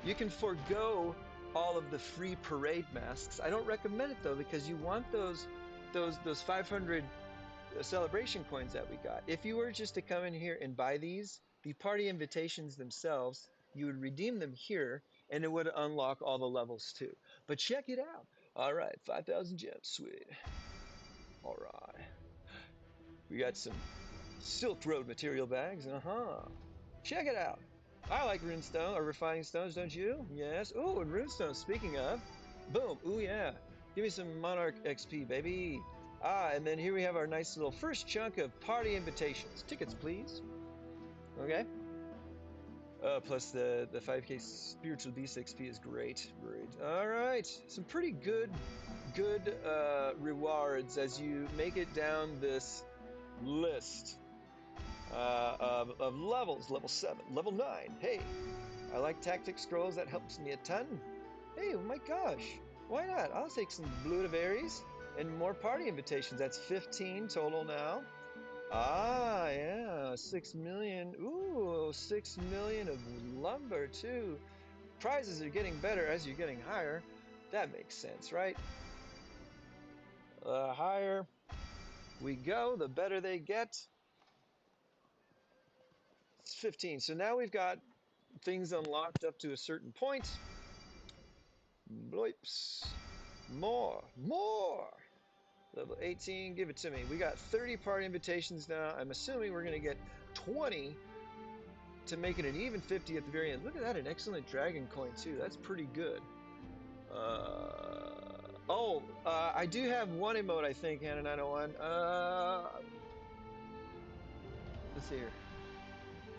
You can forego all of the free parade masks. I don't recommend it though, because you want those 500 celebration coins that we got. If you were just to come in here and buy these, the party invitations themselves, you would redeem them here, and it would unlock all the levels too. But check it out. All right, 5,000 gems, sweet. All right, we got some Silk Road material bags. Check it out. I like runestone or refining stones, don't you? Yes. Ooh, and runestone. Speaking of, boom. Ooh, yeah. Give me some Monarch XP, baby. Ah, and then here we have our nice little first chunk of party invitations. Tickets, please. Okay. Plus the 5K spiritual beast XP is great. Great. All right. Some pretty good rewards as you make it down this list of levels. Level 7, level 9. Hey, I like tactic scrolls. That helps me a ton. Hey, oh my gosh. Why not? I'll take some Blue of Aries and more party invitations. That's 15 total now. Ah, yeah, 6 million. Ooh, 6 million of lumber too. Prizes are getting better as you're getting higher. That makes sense, right? The higher we go, the better they get. It's 15. So now we've got things unlocked up to a certain point. Bloips. More. Level 18, give it to me. We got 30 party invitations now. I'm assuming we're going to get 20 to make it an even 50 at the very end. Look at that, an excellent dragon coin too. That's pretty good. I do have one emote, I think, Hannah 901. Let's see here.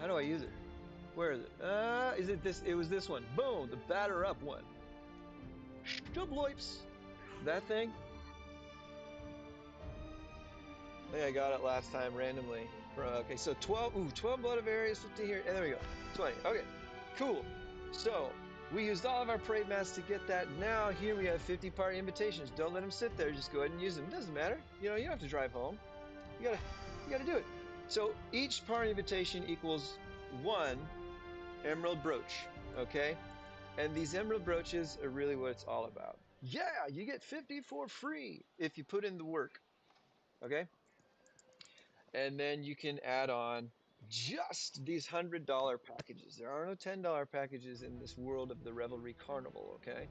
How do I use it? Where is it? Is it this? It was this one. Boom, the batter up one. Shubloips. That thing. I think I got it last time randomly. Okay, so 12. Ooh, 12 blood of areas, 15 here, and there we go. 20. Okay, cool. So we used all of our parade masks to get that. Now here we have 50 party invitations. Don't let them sit there. Just go ahead and use them. Doesn't matter. You know, you don't have to drive home. You gotta do it. So each party invitation equals one emerald brooch. Okay, and these emerald brooches are really what it's all about. Yeah, you get 50 for free if you put in the work. Okay. And then you can add on just these $100 packages. There are no $10 packages in this world of the Revelry Carnival, okay?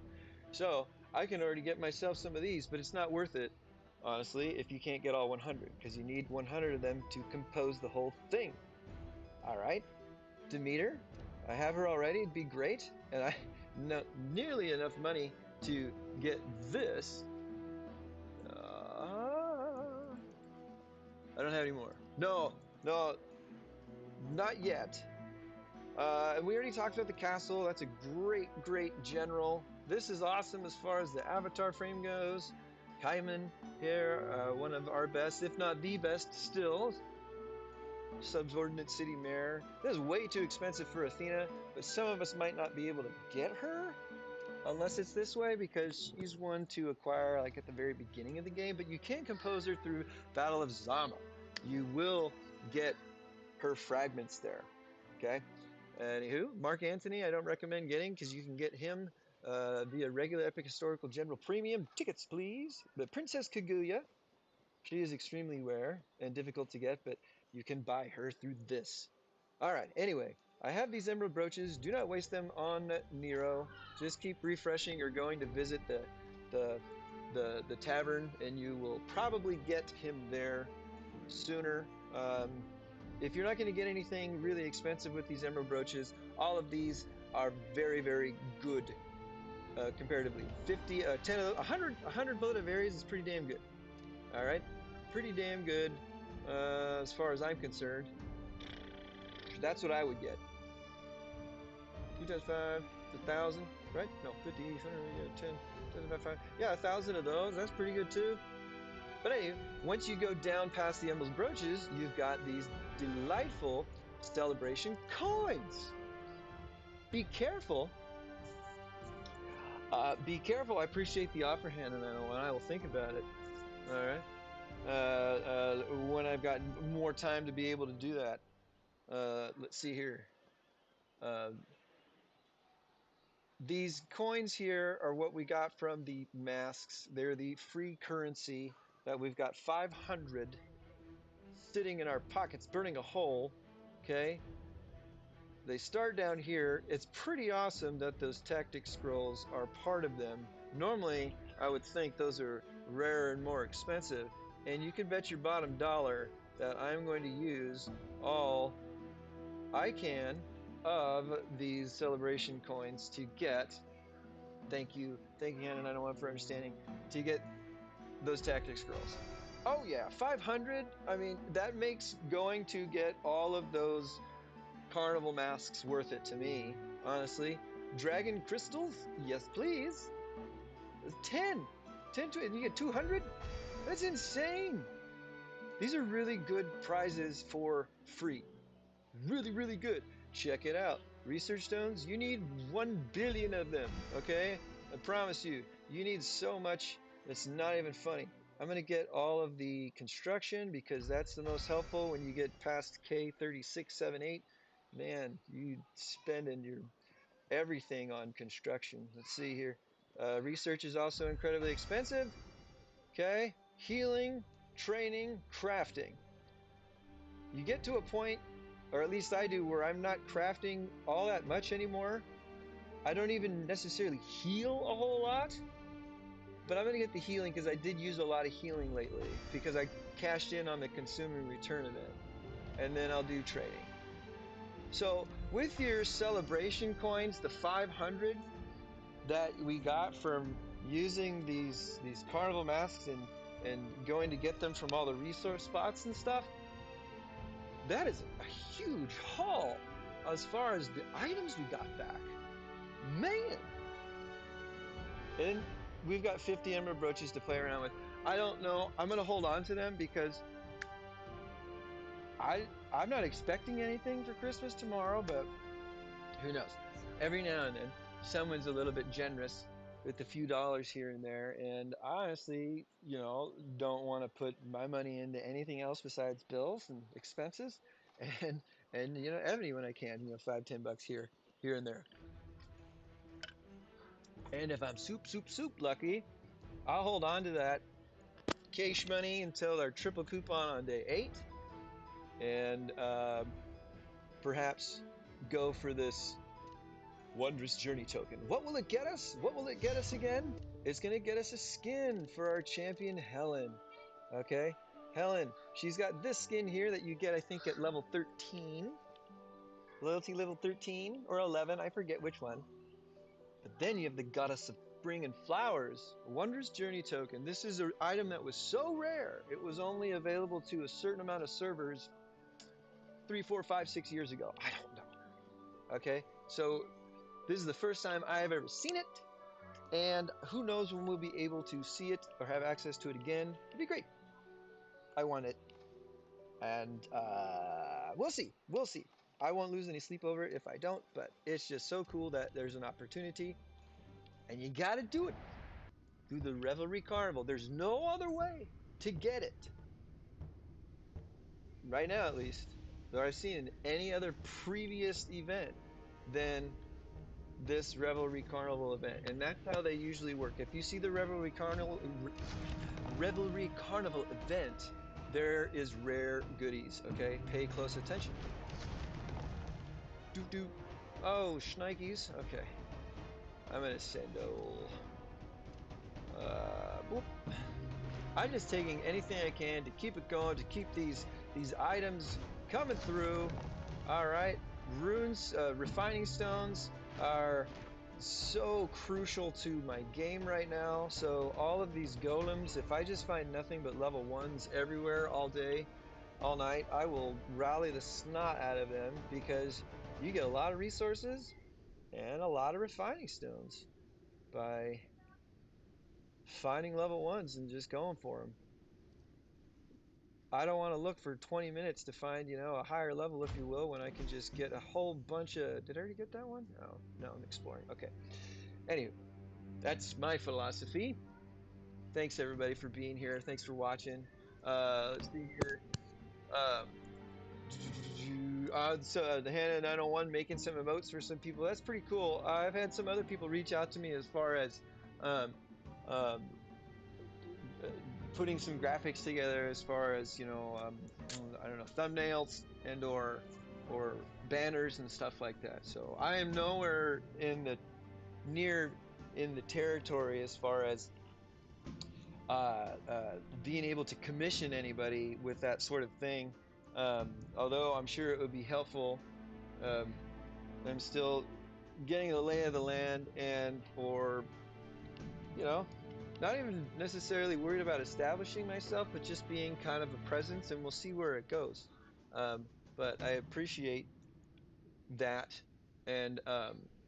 So I can already get myself some of these, but it's not worth it, honestly, if you can't get all 100, because you need 100 of them to compose the whole thing. All right, Demeter, I have her already. It'd be great, and I not nearly enough money to get this. I don't have any more. No, not yet. And we already talked about the castle. That's a great general. This is awesome as far as the avatar frame goes. Kaiman here, one of our best, if not the best still. Subordinate city mayor. This is way too expensive for Athena, but some of us might not be able to get her unless it's this way because she's one to acquire like at the very beginning of the game, but you can compose her through Battle of Zama. You will get her fragments there. Okay. Anywho, Mark Antony, I don't recommend getting because you can get him via regular Epic Historical General Premium. Tickets, please. But Princess Kaguya, she is extremely rare and difficult to get, but you can buy her through this. All right. Anyway, I have these emerald brooches. Do not waste them on Nero. Just keep refreshing or going to visit the the tavern, and you will probably get him there sooner. If you're not going to get anything really expensive with these emerald brooches, all of these are very good comparatively. 50, 10 of 100 bullet of areas is pretty damn good. All right, pretty damn good as far as I'm concerned. That's what I would get. 2 times 5, it's 1,000, right? No, 50, 100, 10, 10 times 5. Yeah, 1,000 of those. That's pretty good too. But anyway, once you go down past the emerald brooches, you've got these delightful celebration coins. Be careful. Be careful. I appreciate the offer, Hannah, and I will think about it. All right. When I've got more time to be able to do that. Let's see here. Uh, these coins here are what we got from the masks. They're the free currency that we've got 500 sitting in our pockets, burning a hole. Okay. They start down here. It's pretty awesome that those tactic scrolls are part of them. Normally, I would think those are rarer and more expensive. And you can bet your bottom dollar that I'm going to use all I can of these celebration coins to get. Thank you, Hannah 901 for understanding. To get those tactics scrolls. Oh yeah, 500. I mean, that makes going to get all of those carnival masks worth it to me, honestly. Dragon crystals? Yes, please. 10. 10 to, and you get 200? That's insane. These are really good prizes for free. Really, really good. Check it out. Research stones, you need 1 billion of them, okay? I promise you, you need so much, it's not even funny. I'm going to get all of the construction because that's the most helpful when you get past K3678. Man, you spending your everything on construction. Let's see here. Research is also incredibly expensive. Okay? Healing, training, crafting. You get to a point, or at least I do, where I'm not crafting all that much anymore. I don't even necessarily heal a whole lot, but I'm going to get the healing because I did use a lot of healing lately because I cashed in on the consume and return event. And then I'll do trading. So with your celebration coins, the 500 that we got from using these carnival masks and going to get them from all the resource spots and stuff, that is a huge haul as far as the items we got back. Man! And we've got 50 emerald brooches to play around with. I don't know. I'm going to hold on to them because I'm not expecting anything for Christmas tomorrow, but who knows? Every now and then, someone's a little bit generous with a few dollars here and there, and I honestly, don't want to put my money into anything else besides bills and expenses, and Evony when I can, 5, $10 here and there. And if I'm soup lucky, I'll hold on to that cash money until our triple coupon on day 8, and perhaps go for this wondrous journey token. What will it get us? What will it get us again? It's going to get us a skin for our champion Helen. Okay? Helen, she's got this skin here that you get, I think, at level 13. Loyalty level 13 or 11, I forget which one. But then you have the Goddess of Spring and Flowers, a wondrous journey token. This is an item that was so rare, it was only available to a certain amount of servers 3, 4, 5, 6 years ago. I don't know. Okay? So this is the first time I have ever seen it. And who knows when we'll be able to see it or have access to it again. It'd be great. I want it. And we'll see. We'll see. I won't lose any sleep over it if I don't, but it's just so cool that there's an opportunity. And you got to do it through the Revelry Carnival. There's no other way to get it. Right now, at least, that I've seen in any other previous event than this Revelry Carnival event. And that's how they usually work. If you see the Revelry Carnival event, there is rare goodies, okay? Pay close attention. Doot doot. Oh, shnikes. Okay. I'm gonna send boop. I'm just taking anything I can to keep it going, to keep these items coming through. All right. Runes, refining stones are so crucial to my game right now. So all of these golems, if I just find nothing but level 1s everywhere all day, all night, I will rally the snot out of them because you get a lot of resources and a lot of refining stones by finding level 1s and just going for them. I don't want to look for 20 minutes to find, a higher level, if you will, when I can just get a whole bunch of... Did I already get that one? No, I'm exploring. Okay. Anyway, that's my philosophy. Thanks, everybody, for being here. Thanks for watching. Let's see here. The Hannah 901 making some emotes for some people. That's pretty cool. I've had some other people reach out to me as far as um, um, putting some graphics together as far as I don't know, thumbnails and or banners and stuff like that. So I am nowhere in the territory as far as being able to commission anybody with that sort of thing, although I'm sure it would be helpful. um, I'm still getting the lay of the land, and or you know, not even necessarily worried about establishing myself, but just being kind of a presence, and we'll see where it goes. But I appreciate that, and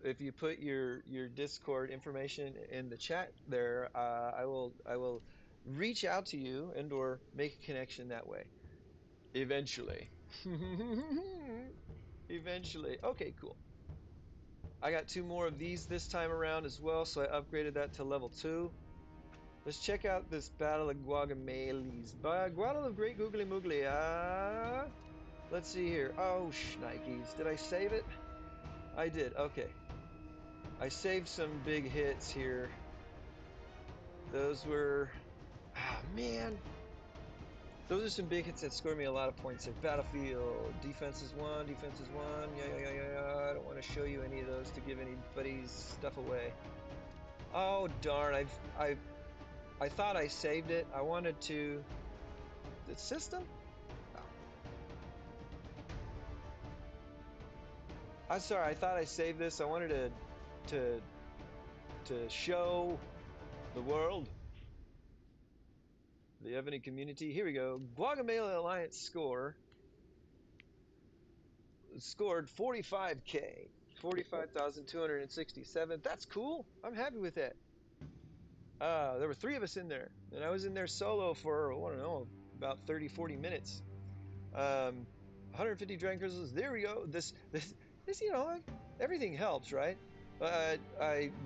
if you put your Discord information in the chat there, I will reach out to you and or make a connection that way eventually. Eventually. Okay, cool. I got two more of these this time around as well, so I upgraded that to level 2. Let's check out this Battle of Guagamales. Battle of Great Googly Moogly. Let's see here. Oh, shnikes. Did I save it? I did. Okay. I saved some big hits here. Those were... Ah, man. Those are some big hits that scored me a lot of points there. Battlefield. Defense is 1. Defense is 1. Yeah. I don't want to show you any of those to give anybody's stuff away. Oh, darn. I thought I saved it. I wanted to... The system? Oh. I'm sorry. I thought I saved this. I wanted to to show the world, the Evony community. Here we go. Guagamela Alliance scored 45K, 45,267. That's cool. I'm happy with that. There were 3 of us in there, and I was in there solo for, I don't know, about 30, 40 minutes. 150 dragon crystals. There we go. This, everything helps, right?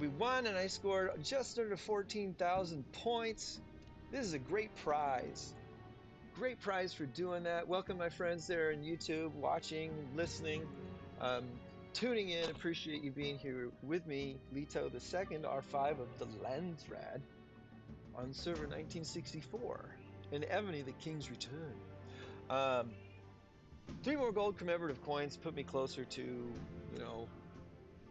We won, and I scored just under 14,000 points. This is a great prize. Great prize for doing that. Welcome, my friends there on YouTube, watching, listening, tuning in. Appreciate you being here with me, Leto the second, R5 of the Landsraad on server 1964, and Evony, the King's Return. 3 more gold commemorative coins put me closer to,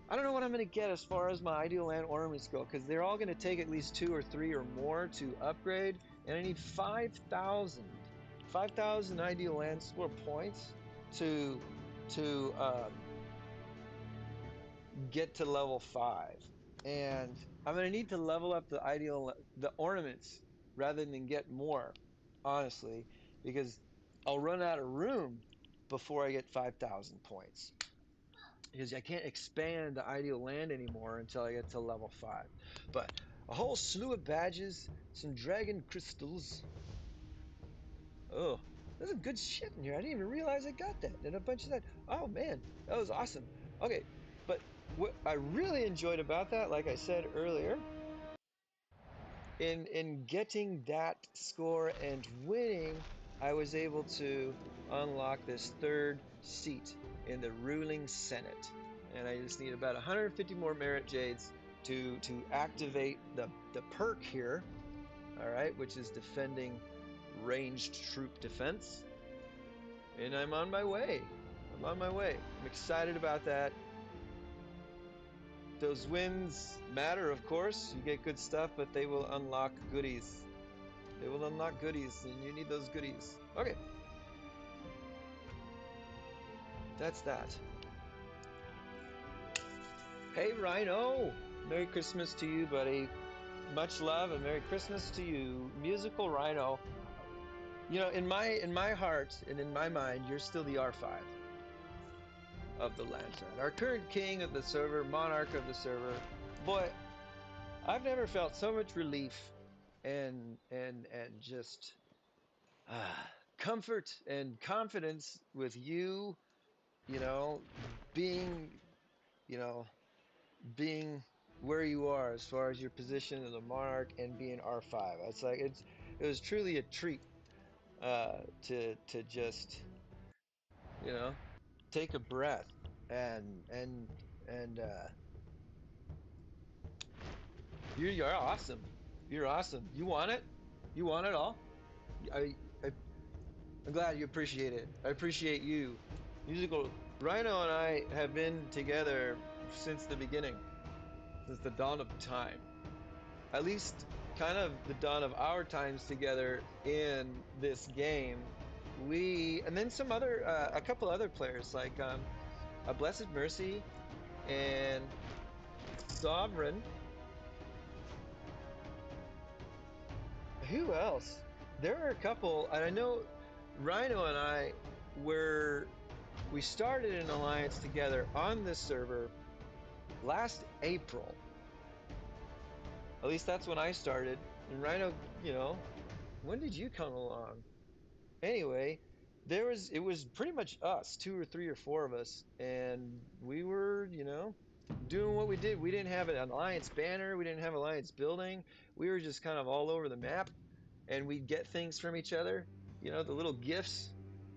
I don't know what I'm going to get as far as my ideal land ornaments go, because they're all going to take at least 2 or 3 or more to upgrade, and I need 5,000 ideal land score points to get to level 5. And I'm going to need to level up the ornaments rather than get more, honestly, because I'll run out of room before I get 5,000 points, because I can't expand the ideal land anymore until I get to level 5. But a whole slew of badges, some dragon crystals. Oh, there's some good shit in here. I didn't even realize I got that. And a bunch of that. Oh, man, that was awesome. Okay, but what I really enjoyed about that, like I said earlier, in getting that score and winning, I was able to unlock this 3rd seat in the ruling Senate. And I just need about 150 more merit jades to activate the perk here, all right, which is defending ranged troop defense. And I'm on my way. I'm excited about that. Those wins matter, of course. You get good stuff, but they will unlock goodies. They will unlock goodies, and you need those goodies. Okay. That's that. Hey, Rhino! Merry Christmas to you, buddy. Much love and Merry Christmas to you, Musical Rhino. In my heart and in my mind, you're still the R5 of the Landsraad. Our current king of the server, monarch of the server. Boy, I've never felt so much relief and just comfort and confidence with you, you know, being, you know, being where you are as far as your position as a monarch and being R5. It's like it was truly a treat to just, take a breath and you're awesome. You're awesome. You want it? You want it all? I, I I'm glad you appreciate it. I appreciate you. Musical Rhino and I have been together since the beginning, since the dawn of time. At least kind of the dawn of our times together in this game. And then some other, a couple other players like a Blessed Mercy and Sovereign. Who else? There are a couple, and I know Rhino and I were we started an alliance together on this server last April. At least that's when I started. And Rhino, when did you come along? Anyway, it was pretty much us, two or three or four of us, and we were, doing what we did. We didn't have an alliance banner, we didn't have alliance building. We were just kind of all over the map, and we'd get things from each other. The little gifts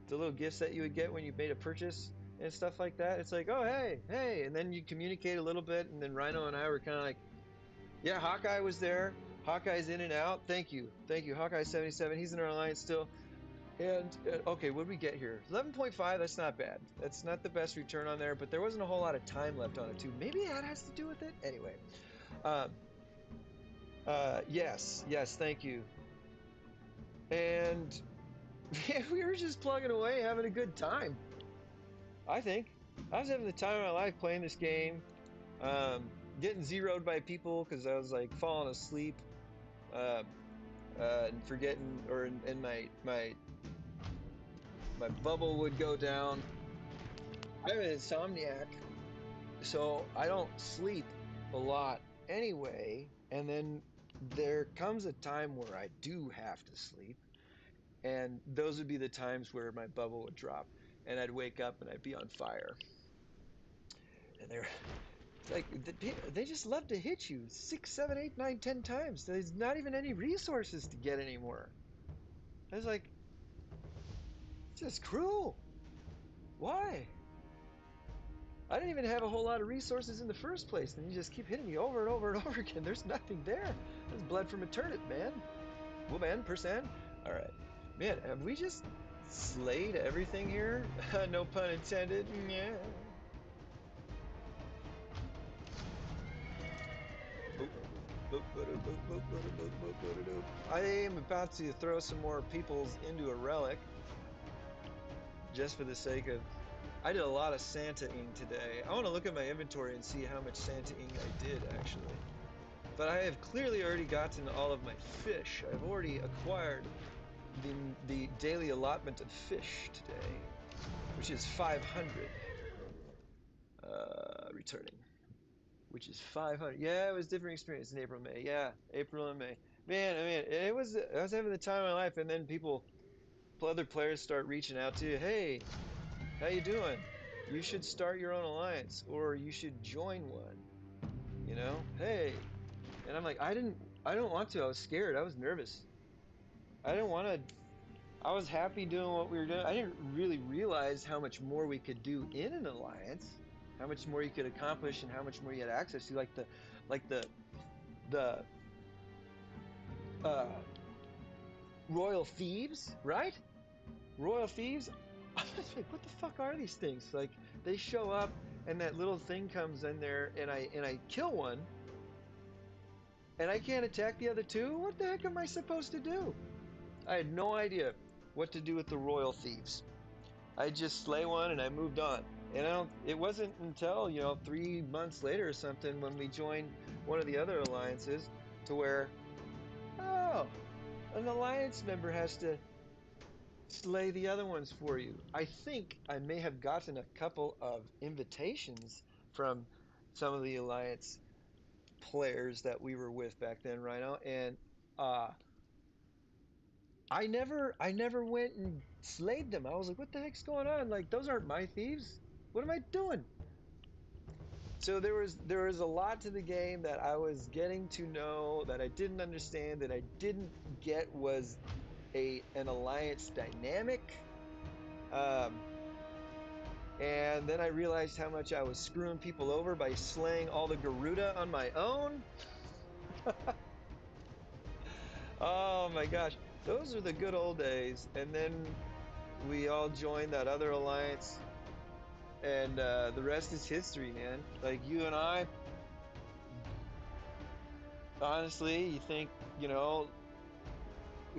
that you would get when you made a purchase and stuff like that. It's like, oh hey, hey, and then you communicate a little bit, and then Rhino and I were kind of like, yeah, Hawkeye was there. Hawkeye's in and out. Thank you, Hawkeye 77. He's in our alliance still. And okay, what did we get here? 11.5. That's not bad. That's not the best return on there, but there wasn't a whole lot of time left on it too. Maybe that has to do with it. Anyway, um, yes, thank you. And we were just plugging away, having a good time. I think I was having the time of my life playing this game, getting zeroed by people because I was like falling asleep, uh, and forgetting, or and my bubble would go down. I'm an insomniac, so I don't sleep a lot anyway. And then there comes a time where I do have to sleep, and those would be the times where my bubble would drop, and I'd wake up and I'd be on fire. And it's like they just love to hit you 6, 7, 8, 9, 10 times. There's not even any resources to get anymore. I was like, it's just cruel. Why? I didn't even have a whole lot of resources in the first place, and you just keep hitting me over and over and over again. There's nothing there. That's blood from a turnip, man. Woman, person. All right. Man, have we just slayed everything here? No pun intended. Yeah. I am about to throw some more peoples into a relic just for the sake of. I did a lot of Santa-ing today. I want to look at my inventory and see how much Santa-ing I did actually. But I have clearly already gotten all of my fish. I've already acquired the daily allotment of fish today, which is 500. Returning, which is 500. Yeah, it was a different experience in April, May. Yeah, April and May. Man, I mean, I was having the time of my life, and then other players start reaching out to you. Hey, how you doing? You should start your own alliance, or you should join one. Hey, and I'm like, I don't want to. I was scared. I was nervous. I didn't want to. I was happy doing what we were doing. I didn't really realize how much more we could do in an alliance, how much more you could accomplish, and how much more you had access to, like the uh, royal thieves, right? Royal thieves. I was like, what the fuck are these things? Like they show up, and that little thing comes in there, and I kill one, and I can't attack the other two. What the heck am I supposed to do? I had no idea what to do with the royal thieves. I just slay one and I moved on. And it wasn't until, 3 months later or something when we joined one of the other alliances to where, oh, an alliance member has to slay the other ones for you. I think I may have gotten a couple of invitations from some of the alliance players that we were with back then, Rhino, and uh I never went and slayed them. I was like, what the heck's going on? Like, those aren't my thieves. What am I doing? So there was a lot to the game that I was getting to know that I didn't understand, that I didn't get was an alliance dynamic. Um, and then I realized how much I was screwing people over by slaying all the Garuda on my own. Oh my gosh, those are the good old days. And then we all joined that other alliance, and the rest is history, man. Like you and I, honestly, you think, we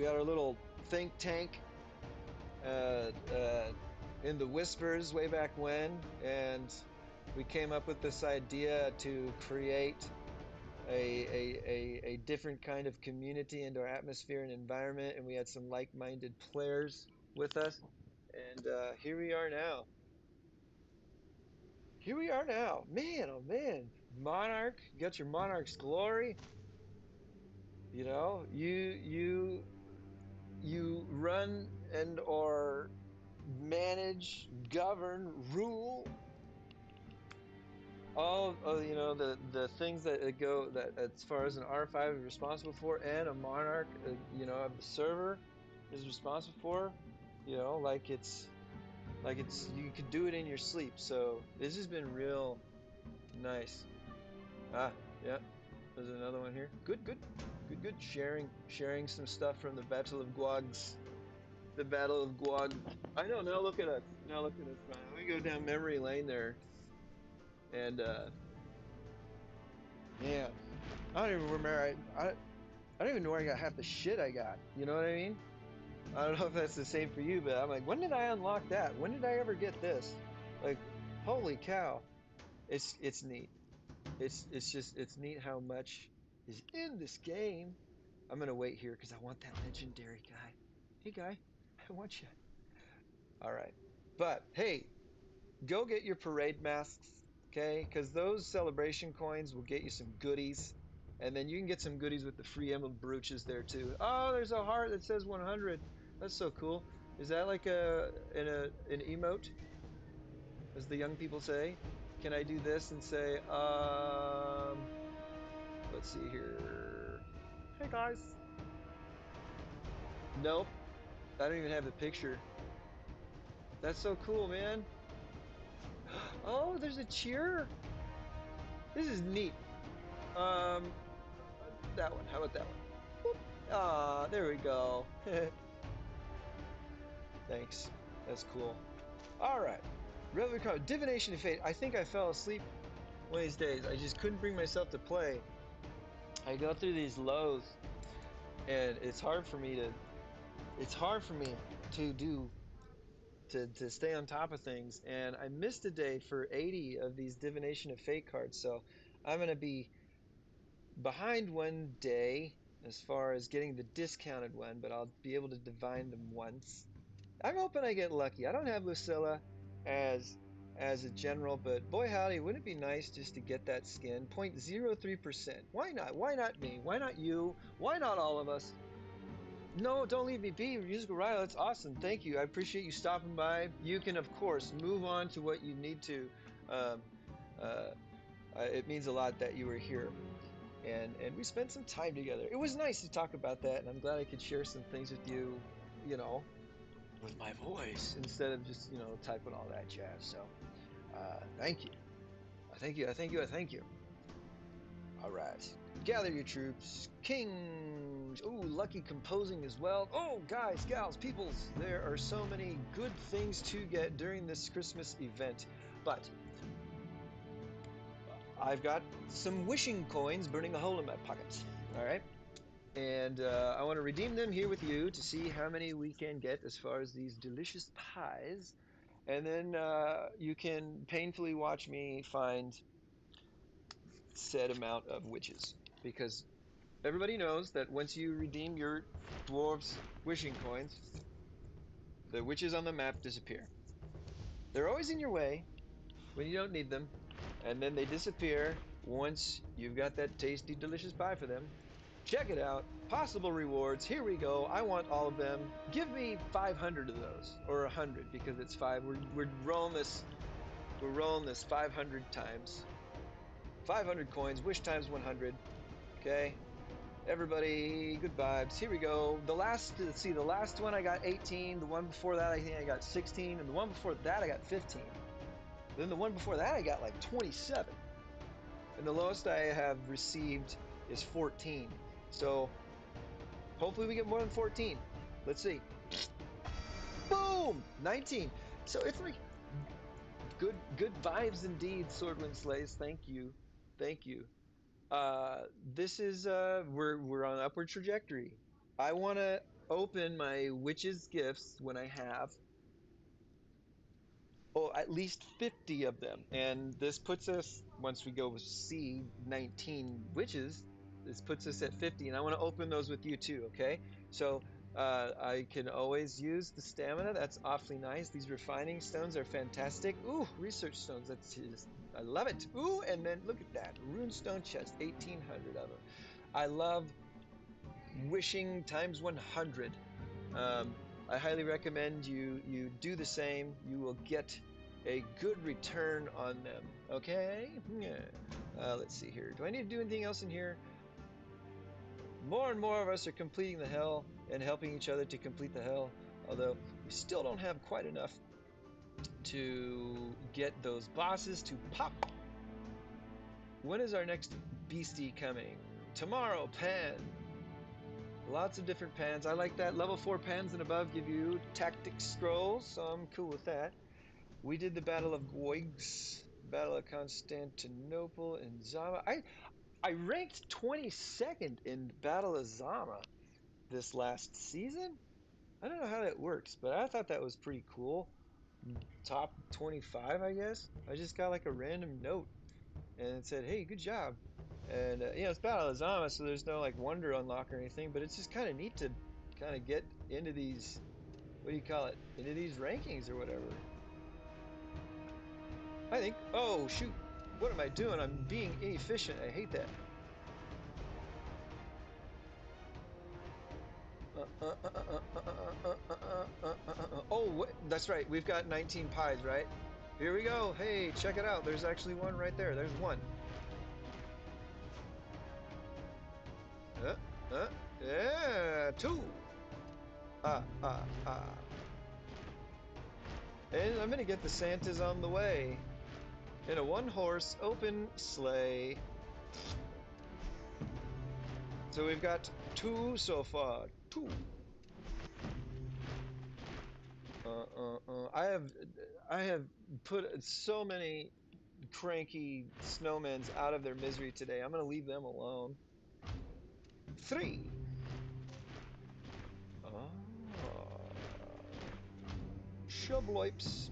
had our little think tank, uh, uh, in the whispers way back when, and we came up with this idea to create a different kind of community into our atmosphere and environment, and we had some like-minded players with us, and here we are now. Here we are now. Man, oh man. Monarch, you got your Monarch's glory. You know, you run and or manage, govern, rule all you know the things that go that as far as an R5 is responsible for, and a monarch you know of the server is responsible for, you know, like it's you could do it in your sleep. So this has been real nice. Ah, yeah, there's another one here. Good, good, good, good. Sharing some stuff from the Battle of Guags. The Battle of Guag. I know, now look at us. Now look at us, man. We go down memory lane there, and man, I don't even remember. I don't even know where I got half the shit I got. You know what I mean? I don't know if that's the same for you, but I'm like, when did I unlock that? When did I ever get this? Like, holy cow! It's neat. It's just it's neat how much is in this game. I'm gonna wait here because I want that legendary guy. Hey guy, I want you. All right, but hey, go get your parade masks, okay? Because those celebration coins will get you some goodies. And then you can get some goodies with the free emerald brooches there too. Oh, there's a heart that says 100. That's so cool. Is that like an emote, as the young people say? Can I do this and say, let's see here. Hey guys. Nope, I don't even have the picture. That's so cool, man. Oh, there's a cheer. This is neat. Um, that one. How about that one? Boop. Ah, there we go. Thanks. That's cool. All right. Revelry card. Divination of Fate. I think I fell asleep one of these days. I just couldn't bring myself to play. I go through these lows, and it's hard for me to do to stay on top of things. And I missed a day for 80 of these Divination of Fate cards, so I'm gonna be behind one day as far as getting the discounted one, but I'll be able to divine them once. I'm hoping I get lucky. I don't have Lucilla as as a general, but boy howdy, wouldn't it be nice just to get that skin? 0.03%. Why not? Why not me? Why not you? Why not all of us? No, don't leave me be. Musical Ryle, that's awesome. Thank you. I appreciate you stopping by. You can, of course, move on to what you need to. Um, uh, it means a lot that you were here, and we spent some time together. It was nice to talk about that, and I'm glad I could share some things with you, you know, with my voice instead of just, you know, typing all that jazz. So, thank you. I thank you. I thank you. I thank you. All right. Gather your troops. Kings. Ooh, lucky composing as well. Oh, guys, gals, peoples, there are so many good things to get during this Christmas event. But I've got some wishing coins burning a hole in my pocket. All right. And I want to redeem them here with you to see how many we can get as far as these delicious pies. And then you can painfully watch me find said amount of witches. Because everybody knows that once you redeem your dwarves' wishing coins, the witches on the map disappear. They're always in your way when you don't need them, and then they disappear once you've got that tasty, delicious pie for them. Check it out. Possible rewards. Here we go. I want all of them. Give me 500 of those, or 100 because it's five. We're rolling this. We're rolling this 500 times. 500 coins. Wish times 100. Okay. Everybody, good vibes. Here we go. The last, let's see, the last one I got 18. The one before that, I think I got 16. And the one before that, I got 15. Then the one before that, I got like 27. And the lowest I have received is 14. So hopefully we get more than 14. Let's see. Boom! 19. So it's like good vibes indeed, Swordwind Slays. Thank you. Thank you. This is we're on an upward trajectory. I want to open my witch's gifts when I have. Oh, at least 50 of them. And this puts us, once we go see 19 witches, this puts us at 50. And I want to open those with you too, okay? So I can always use the stamina. That's awfully nice. These refining stones are fantastic. Ooh, research stones. That's just, I love it. Ooh, and then look at that. Runestone chest, 1,800 of them. I love wishing times 100. I highly recommend you do the same. You will get a good return on them. Okay? Yeah. Let's see here. Do I need to do anything else in here? More and more of us are completing the hell and helping each other to complete the hell. Although we still don't have quite enough to get those bosses to pop. When is our next beastie coming? Tomorrow, Pan. Lots of different pans. I like that. Level 4 pans and above give you tactic scrolls, so I'm cool with that. We did the Battle of Goigs, Battle of Constantinople, and Zama. I ranked 22nd in Battle of Zama this last season. I don't know how that works, but I thought that was pretty cool. Top 25, I guess. I just got like a random note and it said, "Hey, good job." And it's Battle of Zama, so there's no like wonder unlock or anything, but it's just kind of neat to kind of get into these, what do you call it, into these rankings or whatever. I think, oh shoot, what am I doing? I'm being inefficient. I hate that. Oh, that's right. We've got 19 pies, right? Here we go. Hey, check it out. There's actually one right there. There's one. Uh, yeah, two. Ah, ah, ah. And I'm gonna get the Santas on the way in a one-horse open sleigh. So we've got 2 so far. 2. I have put so many cranky snowmen out of their misery today. I'm gonna leave them alone. 3. Oh. Shubloips.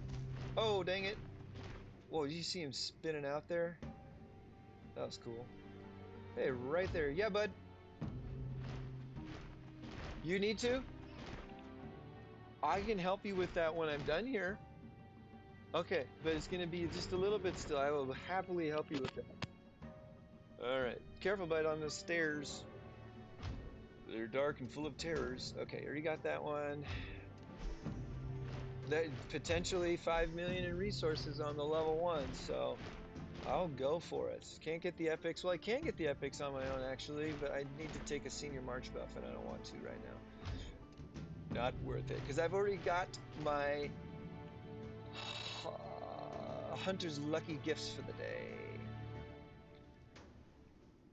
Oh, dang it. Whoa, did you see him spinning out there? That was cool. Hey, right there. Yeah, bud. You need to? I can help you with that when I'm done here. Okay, but it's going to be just a little bit still. I will happily help you with that. All right. Careful, bud, on the stairs. They're dark and full of terrors. Okay, already got that one. That potentially 5 million in resources on the level 1, so I'll go for it. Can't get the epics. Well, I can get the epics on my own, actually, but I need to take a senior march buff, and I don't want to right now. Not worth it, because I've already got my Hunter's lucky gifts for the day.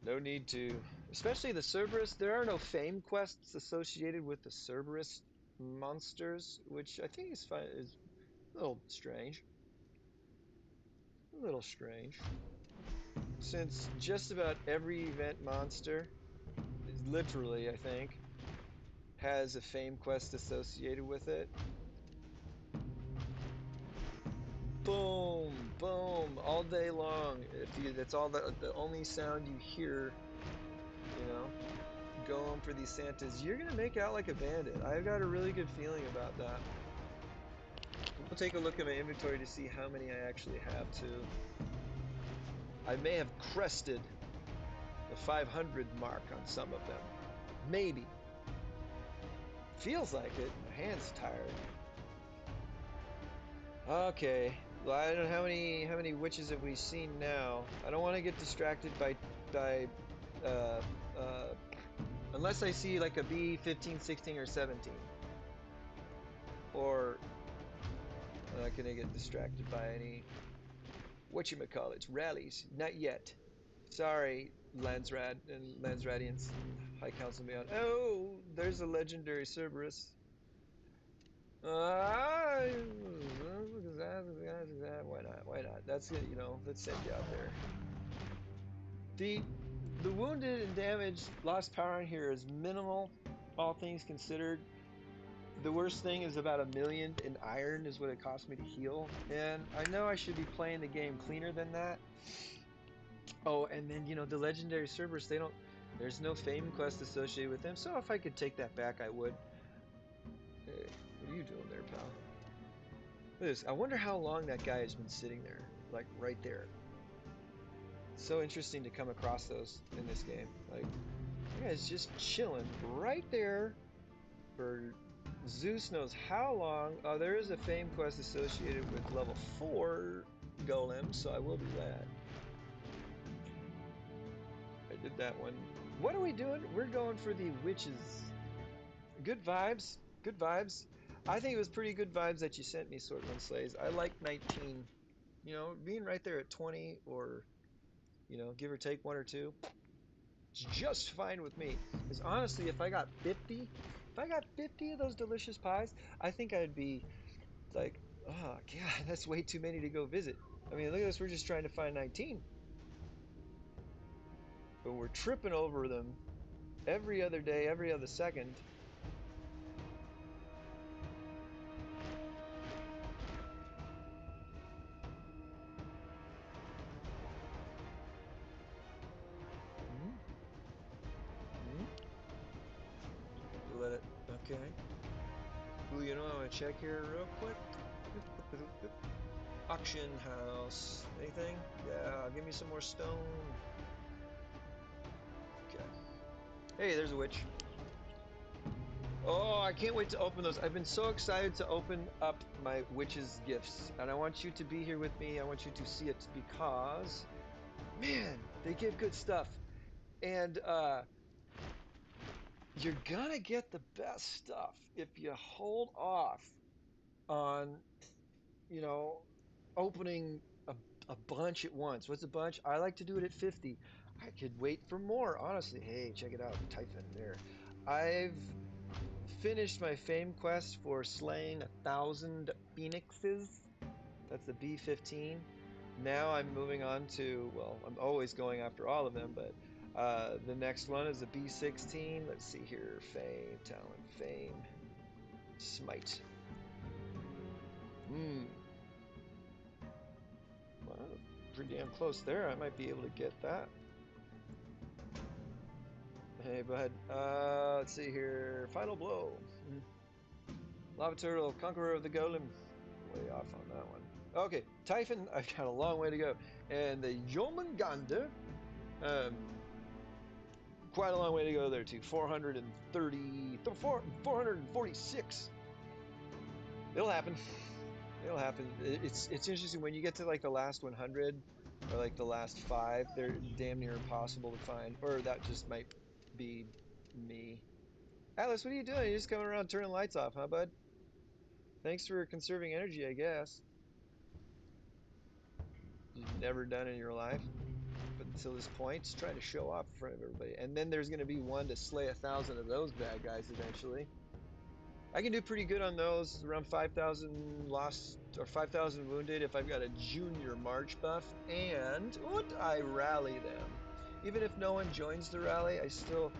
No need to. Especially the Cerberus. There are no fame quests associated with the Cerberus monsters, which I think is fine. Is a little strange. A little strange. Since just about every event monster, literally, I think, has a fame quest associated with it. Boom, boom, all day long. If you, that's all the only sound you hear, you know, going for these Santas, you're gonna make out like a bandit. I've got a really good feeling about that. I'll take a look at my inventory to see how many I actually have too. I may have crested the 500 mark on some of them. Maybe. Feels like it. My hand's tired. Okay. Well, I don't know how many witches have we seen now. I don't want to get distracted by uh, uh, unless I see like a B 15, 16, or 17. Or I'm not gonna get distracted by any whatchamacallits, rallies. Not yet. Sorry, Landsraad and Landsradians and High Council beyond. Oh, there's a legendary Cerberus. Why not? Why not? That's it, let's send you out there. The the wounded and damaged lost power in here is minimal, all things considered. The worst thing is about 1,000,000 in iron is what it cost me to heal. And I know I should be playing the game cleaner than that. Oh, and then, the legendary servers, there's no fame quest associated with them. So if I could take that back, I would. Hey, what are you doing there, pal? Look at this. I wonder how long that guy has been sitting there. Like, right there. It's so interesting to come across those in this game. Like, that guy's just chilling right there for Zeus knows how long. Oh, there is a fame quest associated with level 4 golem, so I will do that. I did that one. What are we doing? We're going for the witches. Good vibes. Good vibes. I think it was pretty good vibes that you sent me, Sortland Slays. I like 19. Being right there at 20 or, give or take one or two, it's just fine with me. Because honestly, if I got 50 of those delicious pies, I think I'd be like, oh, God, that's way too many to go visit. I mean, look at this. We're just trying to find 19. But we're tripping over them every other day, every other second. Hmm? Hmm? Let it. Okay. Ooh, I'm gonna check here real quick. Auction house. Anything? Yeah, give me some more stone. Okay. Hey, there's a witch. Oh, I can't wait to open those. I've been so excited to open up my witch's gifts, and I want you to be here with me. I want you to see it because, man, they give good stuff. And you're gonna get the best stuff if you hold off on, you know, opening a bunch at once. What's a bunch? I like to do it at 50. I could wait for more, honestly. Hey, check it out, Typhon there. I've finished my fame quest for slaying 1,000 phoenixes. That's the B-15. Now I'm moving on to, well, I'm always going after all of them, but the next one is a B-16. Let's see here. Fame, talent, fame, smite. Hmm. Well, pretty damn close there. I might be able to get that. Hey, bud. Let's see here. Final blow. Lava turtle, conqueror of the golem. Way off on that one. Okay, Typhon. I've got a long way to go, and the Jomungandr. Um, quite a long way to go there too. 446. It'll happen. It'll happen. It's interesting when you get to like the last 100 or like the last 5. They're damn near impossible to find, or that just might be me. Atlas, what are you doing? You're just coming around turning lights off, huh, bud? Thanks for conserving energy, I guess. You've never done in your life. But until this point, just trying to show off in front of everybody. And then there's going to be one to slay 1,000 of those bad guys eventually. I can do pretty good on those, around 5,000 lost or 5,000 wounded if I've got a junior march buff. And I rally them. Even if no one joins the rally, the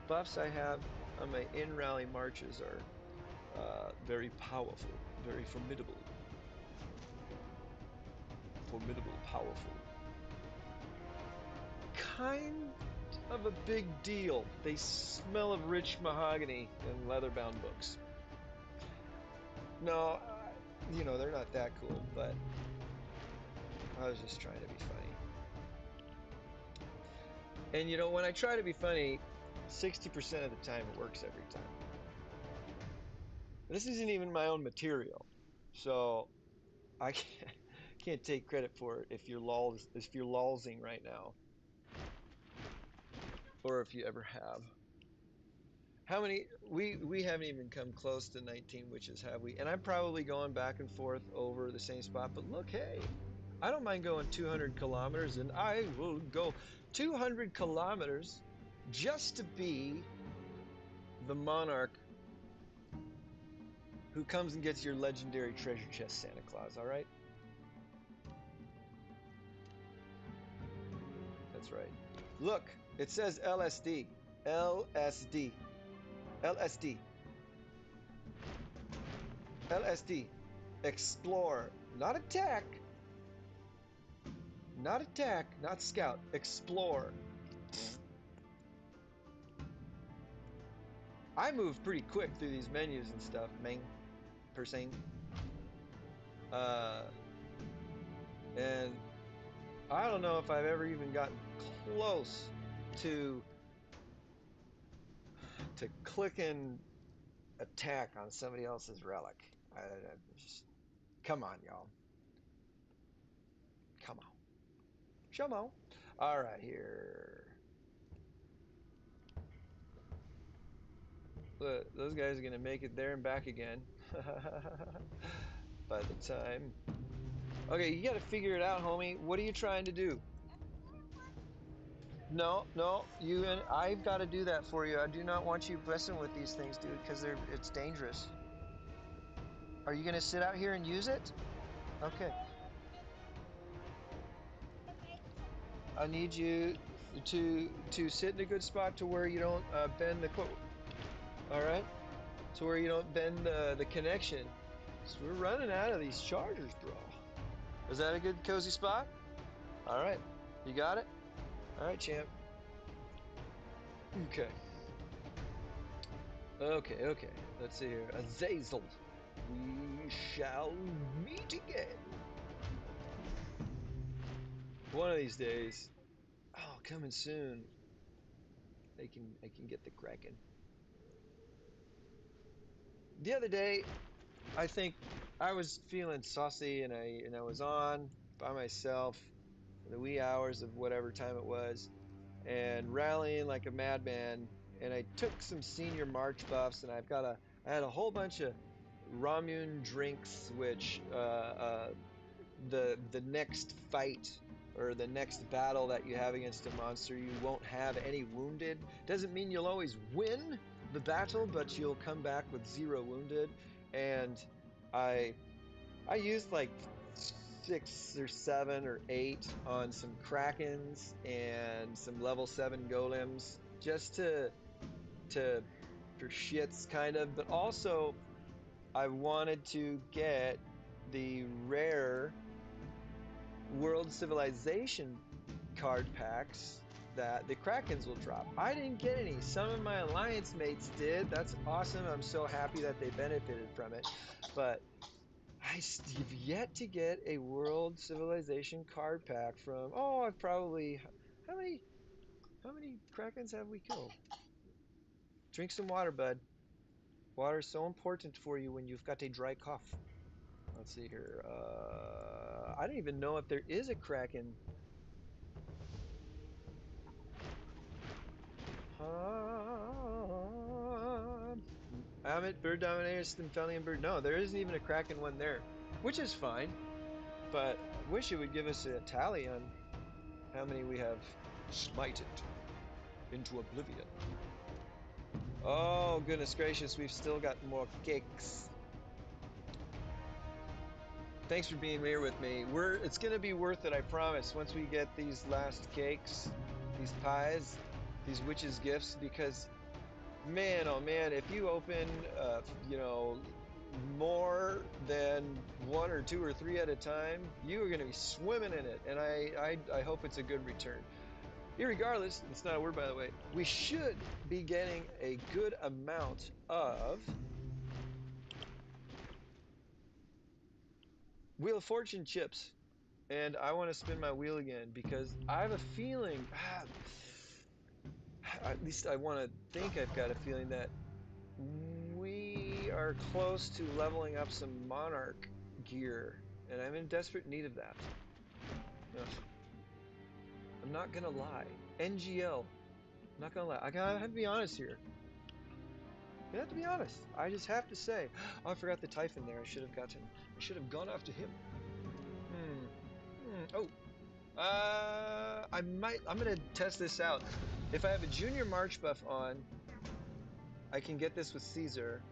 buffs I have on my in-rally marches are very powerful, very formidable. Formidable, powerful. Kind of a big deal. They smell of rich mahogany and leather-bound books. No, they're not that cool, but I was just trying to be funny. And when I try to be funny, 60% of the time it works every time. This isn't even my own material, so I can't take credit for it if you're lolzing right now, or if you ever have. How many we haven't even come close to 19 witches, have we? And I'm probably going back and forth over the same spot, but look, hey, I don't mind going 200 kilometers, and I will go 200 kilometers just to be the monarch who comes and gets your legendary treasure chest, Santa Claus, all right? That's right. Look, it says LSD. LSD. LSD. LSD. Explore. Not attack. Not attack. Not scout. Explore. I move pretty quick through these menus and stuff, man. Person. Uh, and I don't know if I've ever even gotten close to clicking attack on somebody else's relic. I just come on, y'all. Come on. Come on. All right, here. Look, those guys are gonna make it there and back again. By the time. Okay, you gotta figure it out, homie. What are you trying to do? No, no, you and I've got to do that for you. I do not want you messing with these things, dude, because it's dangerous. Are you gonna sit out here and use it? Okay. I need you to sit in a good spot to where you don't bend the quote. All right, to where you don't bend the connection. So we're running out of these chargers, bro. Is that a good cozy spot? All right, you got it. All right, champ. Okay. Okay, okay. Let's see here. Azazel. We shall meet again. One of these days. Oh, coming soon. I can get the Kraken. The other day, I think I was feeling saucy and I was on by myself in the wee hours of whatever time it was and rallying like a madman, and I took some senior March buffs, and I had a whole bunch of Ramune drinks, which the next fight or the next battle that you have against a monster, you won't have any wounded. Doesn't mean you'll always win the battle, but you'll come back with 0 wounded. And I I used like 6 or 7 or 8 on some Krakens and some level 7 golems just to for shits kind of, but also I wanted to get the rare World Civilization card packs that the Krakens will drop. I didn't get any. Some of my alliance mates did. That's awesome. I'm so happy that they benefited from it. But I've yet to get a World Civilization card pack from. Oh, I've probably. How many? How many Krakens have we killed? Drink some water, bud. Water is so important for you when you've got a dry cough. Let's see here. I don't even know if there is a Kraken. Amit, Bird Dominator, Stymphalian Bird. No, there isn't even a Kraken one there, which is fine. But I wish it would give us a tally on how many we have smited into oblivion. Oh, goodness gracious, we've still got more cakes. Thanks for being here with me. It's gonna be worth it, I promise, once we get these last cakes, these pies, these witches' gifts, because man, oh man, if you open, more than 1 or 2 or 3 at a time, you are gonna be swimming in it, and I hope it's a good return. Irregardless, it's not a word by the way, we should be getting a good amount of Wheel of Fortune chips. And I want to spin my wheel again because I have a feeling, at least I want to think I've got a feeling that we are close to leveling up some Monarch gear. And I'm in desperate need of that. Ugh. I'm not going to lie. NGL. I'm not going to lie. I have to be honest here. You have to be honest. I just have to say, oh, I forgot the Typhon there. I should have gone after him. Hmm. Oh, I'm gonna test this out. If I have a junior March buff on, I can get this with Caesar.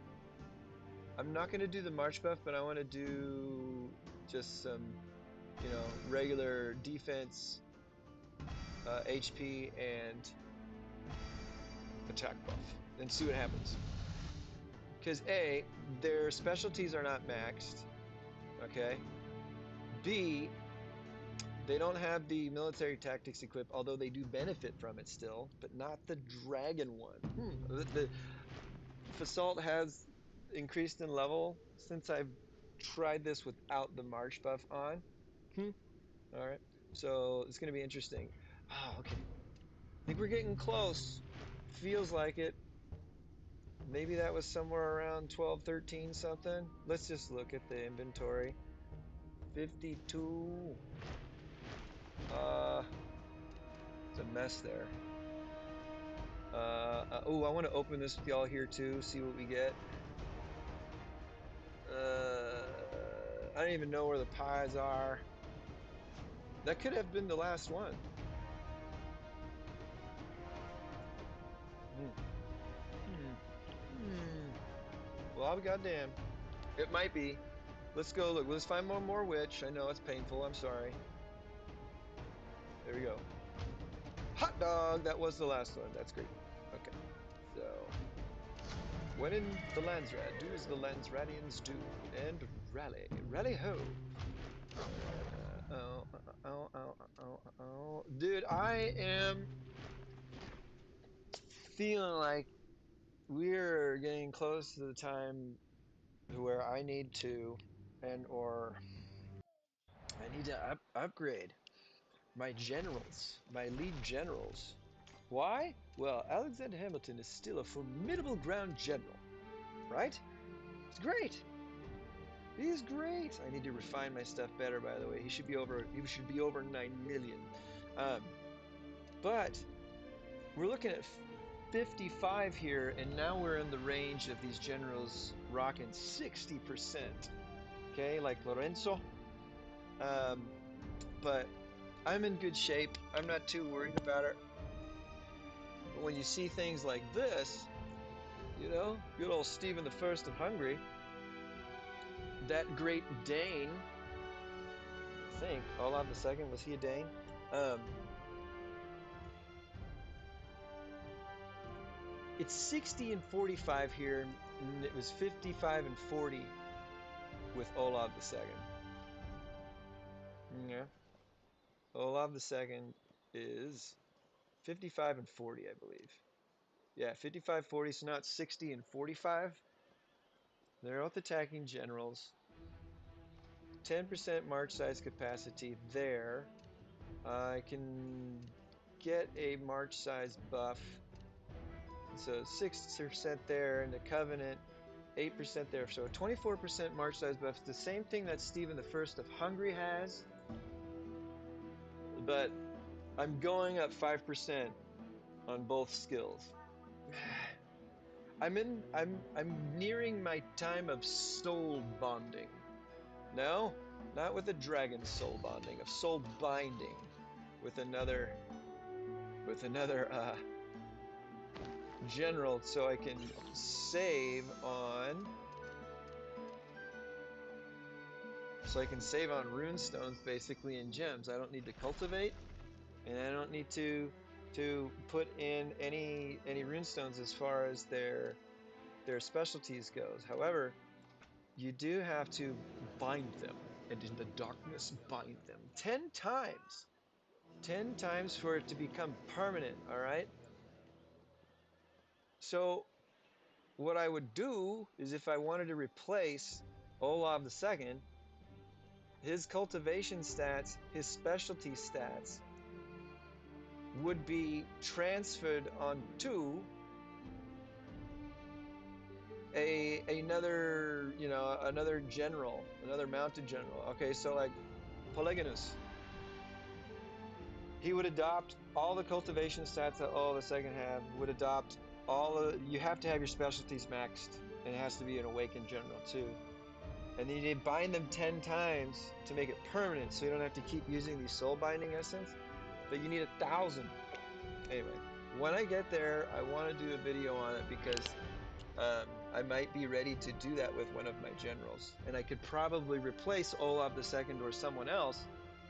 I'm not gonna do the March buff, but I want to do just some, regular defense, HP, and attack buff, and see what happens. Because A, their specialties are not maxed, okay? B, they don't have the military tactics equipped, although they do benefit from it still, but not the dragon one. The Fasalt has increased in level since I've tried this without the March buff on. All right, so it's going to be interesting. Oh, okay. I think we're getting close. Feels like it. Maybe that was somewhere around 12, 13 something. Let's just look at the inventory. 52. It's a mess there. Oh, I want to open this with y'all here too, see what we get. I don't even know where the pies are. That could have been the last one. Well, I'll be goddamn. It might be. Let's go look. Let's find one more witch. I know it's painful. I'm sorry. There we go. Hot dog. That was the last one. That's great. Okay. So, when in the Landsraad, do as the Landsradians do, and rally. Rally ho. Oh. Dude, I am feeling like we're getting close to the time where I need to, or I need to upgrade my generals, my lead generals. Why? Well, Alexander Hamilton is still a formidable ground general, right? It's great. He's great. I need to refine my stuff better, by the way. He should be over 9 million. But we're looking at 55 here, and now we're in the range of these generals rocking 60%. Okay, like Lorenzo. But I'm in good shape. I'm not too worried about it. But when you see things like this, good old Stephen the First of Hungary, that great Dane, I think, Olav the Second, was he a Dane? It's 60 and 45 here, and it was 55 and 40 with Olav the Second. Yeah. Olav the Second is 55 and 40, I believe. Yeah, 55, 40, so now it's 60 and 45. They're both attacking generals. 10% march size capacity there. I can get a march size buff. So 6% there in the Covenant, 8% there. So a 24% march size buff. It's the same thing that Stephen the First of Hungary has, but I'm going up 5% on both skills. I'm nearing my time of soul bonding. No, not with a dragon soul bonding, of soul binding with another general, so I can save on rune stones basically and gems. I don't need to cultivate, and I don't need to put in any rune stones as far as their specialties goes. However, you do have to bind them, and in the darkness bind them 10 times. 10 times for it to become permanent, all right? So what I would do is, if I wanted to replace Olav II, his cultivation stats, his specialty stats would be transferred onto another general, another mounted general. Okay, so like Polygonus, he would adopt all the cultivation stats that Olav II have, would adopt you have to have your specialties maxed, and it has to be an awakened general too. And then you bind them 10 times to make it permanent, so you don't have to keep using these soul binding essence. But you need 1,000. Anyway, when I get there, I want to do a video on it, because I might be ready to do that with one of my generals. And I could probably replace Olav II or someone else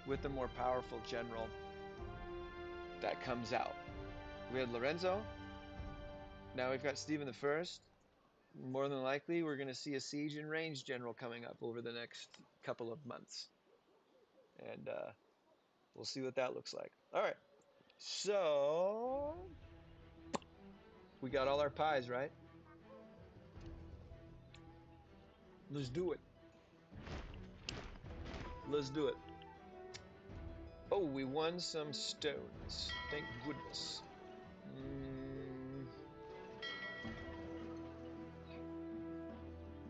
with the more powerful general that comes out. We had Lorenzo. Now we've got Stephen the First. more than likely, we're going to see a siege and range general coming up over the next couple of months. And we'll see what that looks like. All right. So we got all our pies, right? Let's do it. Let's do it. Oh, we won some stones. Thank goodness.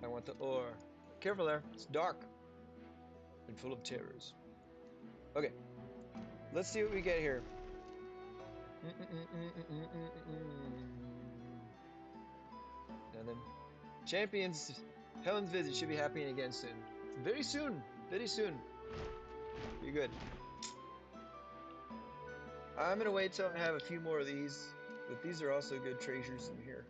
I want the ore. Careful there. It's dark and full of terrors. Okay. Let's see what we get here. And then champions, Helen's visit should be happening again soon. Very soon. Very soon. Be good. I'm gonna wait till I have a few more of these, but these are also good treasures in here.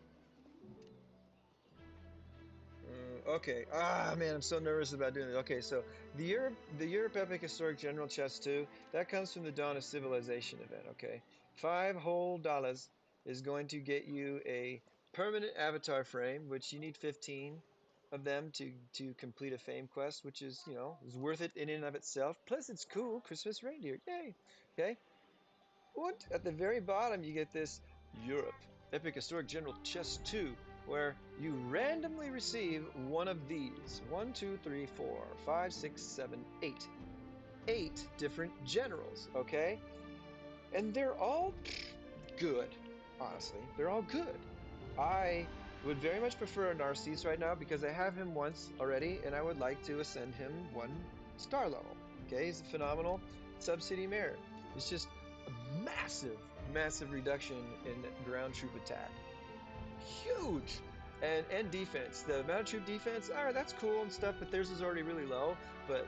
Okay. Ah, man, I'm so nervous about doing this. Okay, so the Europe Epic Historic General Chest 2, that comes from the Dawn of Civilization event, okay? $5 whole is going to get you a permanent avatar frame, which you need 15 of them to complete a fame quest, which is, you know, is worth it in and of itself. Plus, it's cool. Christmas reindeer. Yay. Okay. And at the very bottom, you get this Europe Epic Historic General Chest 2, where you randomly receive one of these. 1, 2, 3, 4, 5, 6, 7, 8. 8 different generals, okay? And they're all good, honestly. They're all good. I would very much prefer a Narcisse right now because I have him once already, and I would like to ascend him 1 star level. Okay, he's a phenomenal Sub-City Mayor. It's just a massive, massive reduction in ground troop attack. Huge! And defense. The amount of troop defense, all right, that's cool and stuff, but theirs is already really low. But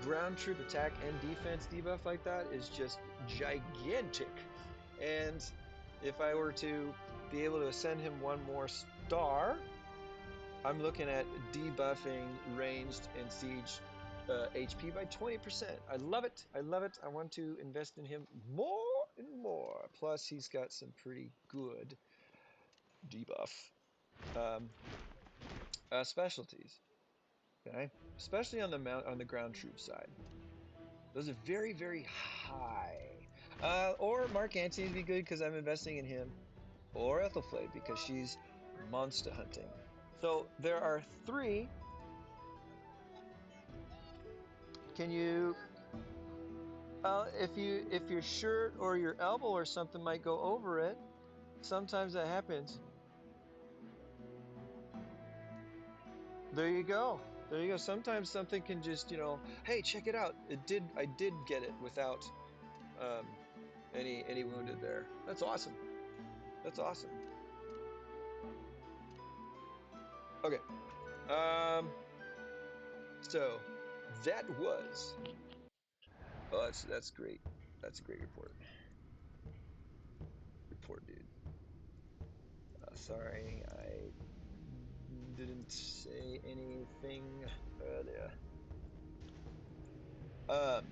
ground troop attack and defense debuff like that is just gigantic. And if I were to be able to send him 1 more star, I'm looking at debuffing ranged and siege HP by 20%. I love it. I love it. I want to invest in him more and more. Plus, he's got some pretty good debuff specialties. Okay, especially on the ground troop side. Those are very, very high. Or Mark Antony's be good because I'm investing in him. Or Ethelflaed because she's monster hunting. So there are 3. Can you, if your shirt or your elbow or something might go over it, sometimes that happens. There you go. There you go. Sometimes something can just, you know, hey, check it out. I did get it without um, any wounded there. That's awesome. That's awesome. Okay. So that was. Oh, that's great. That's a great report. Report, dude. Sorry, I didn't say anything earlier. Um.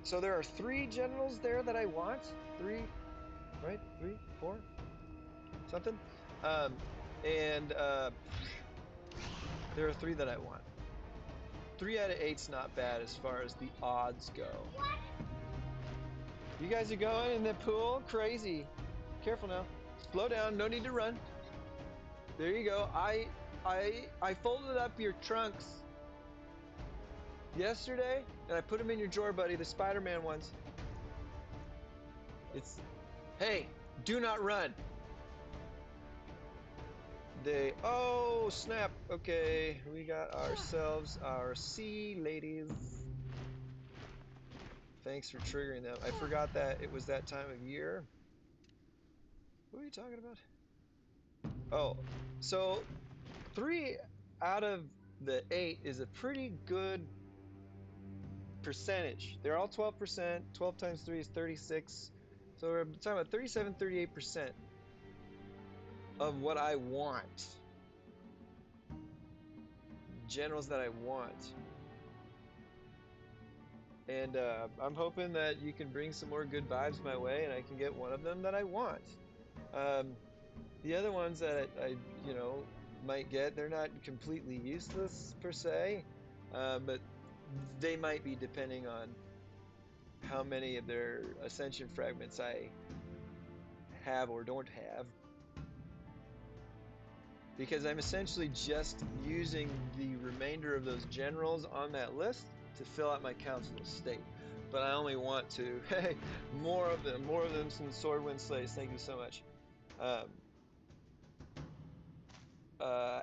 So there are 3 generals there that I want. 3, right? 3, 4, something. Um, and there are 3 that I want. 3 out of 8's not bad as far as the odds go. You guys are going in the pool? Crazy. Careful now. Slow down. No need to run. There you go. I folded up your trunks yesterday, and I put them in your drawer, buddy. The Spider-Man ones. Hey, do not run. Oh, snap. Okay, we got ourselves our sea ladies. Thanks for triggering them. I forgot that it was that time of year. What are you talking about? Oh, so 3 out of the 8 is a pretty good percentage. They're all 12%. 12 times 3 is 36. So we're talking about 37, 38% of what I want. Generals that I want. And I'm hoping that you can bring some more good vibes my way and I can get one of them that I want. The other ones that I you know, might get, they're not completely useless per se, but they might be depending on how many of their ascension fragments I have or don't have. Because I'm essentially just using the remainder of those generals on that list to fill out my Council of State. But I only want to, hey, more of them some Swordwind Slays. Thank you so much. Um,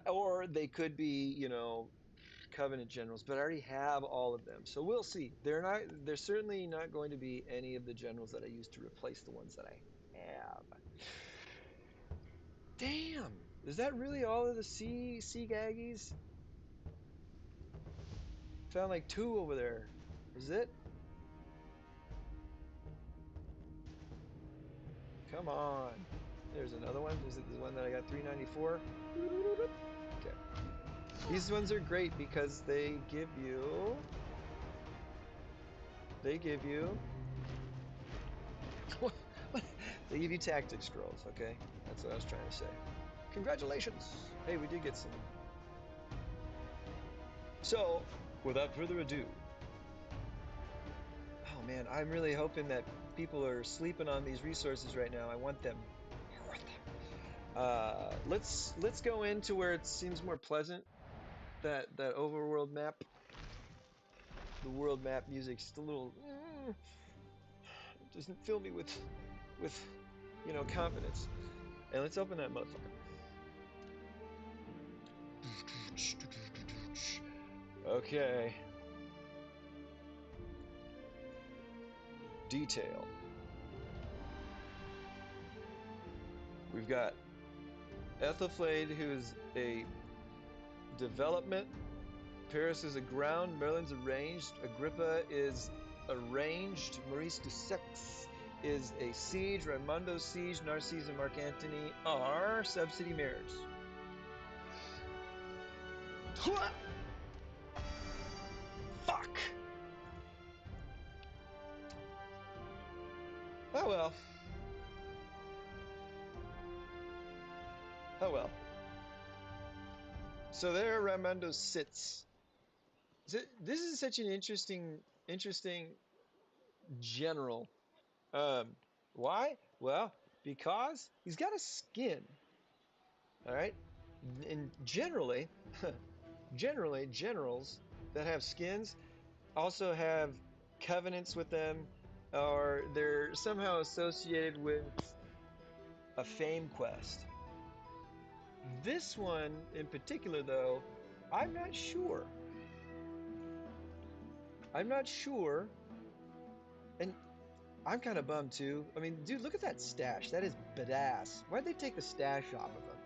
or they could be, you know, Covenant generals, but I already have all of them. So we'll see. They're certainly not going to be any of the generals that I used to replace the ones that I have. Damn! Is that really all of the sea gaggies? Found like 2 over there. Is it? Come on. There's another one. Is it the one that I got 394? Okay. These ones are great because they give you they give you they give you tactic scrolls, okay? That's what I was trying to say. Congratulations! Hey, we did get some. So, without further ado, oh man, I'm really hoping that people are sleeping on these resources right now. I want them. I want them. Let's go into where it seems more pleasant. That overworld map. The world map music's just a little. It doesn't fill me with you know, confidence. And let's open that motherfucker. Okay. Detail. We've got Ethelflaed, who's a development. Paris is a ground. Merlin's a ranged. Agrippa is a ranged. Maurice de Sex is a siege. Raimondo's siege. Narcisse and Mark Antony are subsidy mirrors. Fuck! Oh well. Oh well. So there Raimondo sits. This is such an interesting general. Um, why? Well, because he's got a skin. All right, and generally, generals that have skins also have covenants with them, or they're somehow associated with a fame quest. This one in particular, though, I'm not sure. I'm not sure, and I'm kind of bummed too. I mean, dude, look at that stash. That is badass. Why'd they take the stash off of him?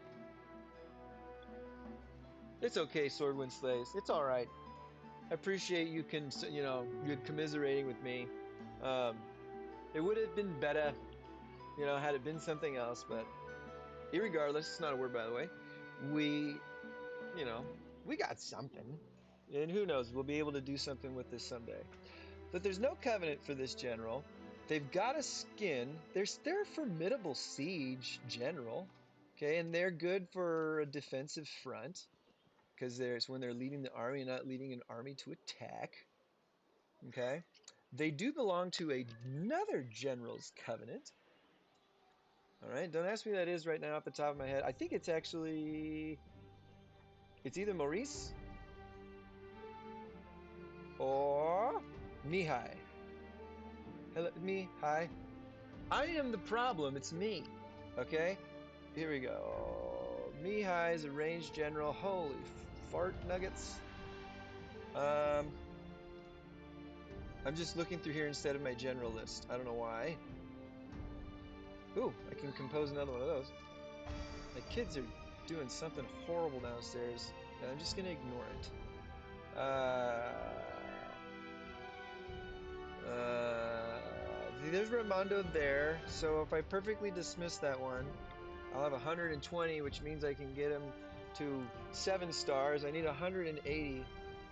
It's okay, Swordwind Slays. It's all right. I appreciate you you know, you're commiserating with me. Um, it would have been better, you know, had it been something else, but irregardless, it's not a word, by the way. We, you know, we got something. And who knows, we'll be able to do something with this someday. But there's no covenant for this general. They've got a skin. They're a formidable siege general. Okay, and they're good for a defensive front because there's when they're leading the army, not leading an army to attack. Okay, they do belong to another general's covenant. All right, don't ask me who that is right now off the top of my head. I think it's actually it's either Maurice or Mihai. Hello, Mihai. I am the problem. It's me. Okay, here we go. Mihai is a ranged general. Holy fart nuggets. Um, I'm just looking through here instead of my general list. I don't know why. Ooh, I can compose another one of those. My kids are doing something horrible downstairs, and I'm just gonna ignore it. There's Raimondo there, so if I perfectly dismiss that one, I'll have 120, which means I can get him to 7 stars. I need 180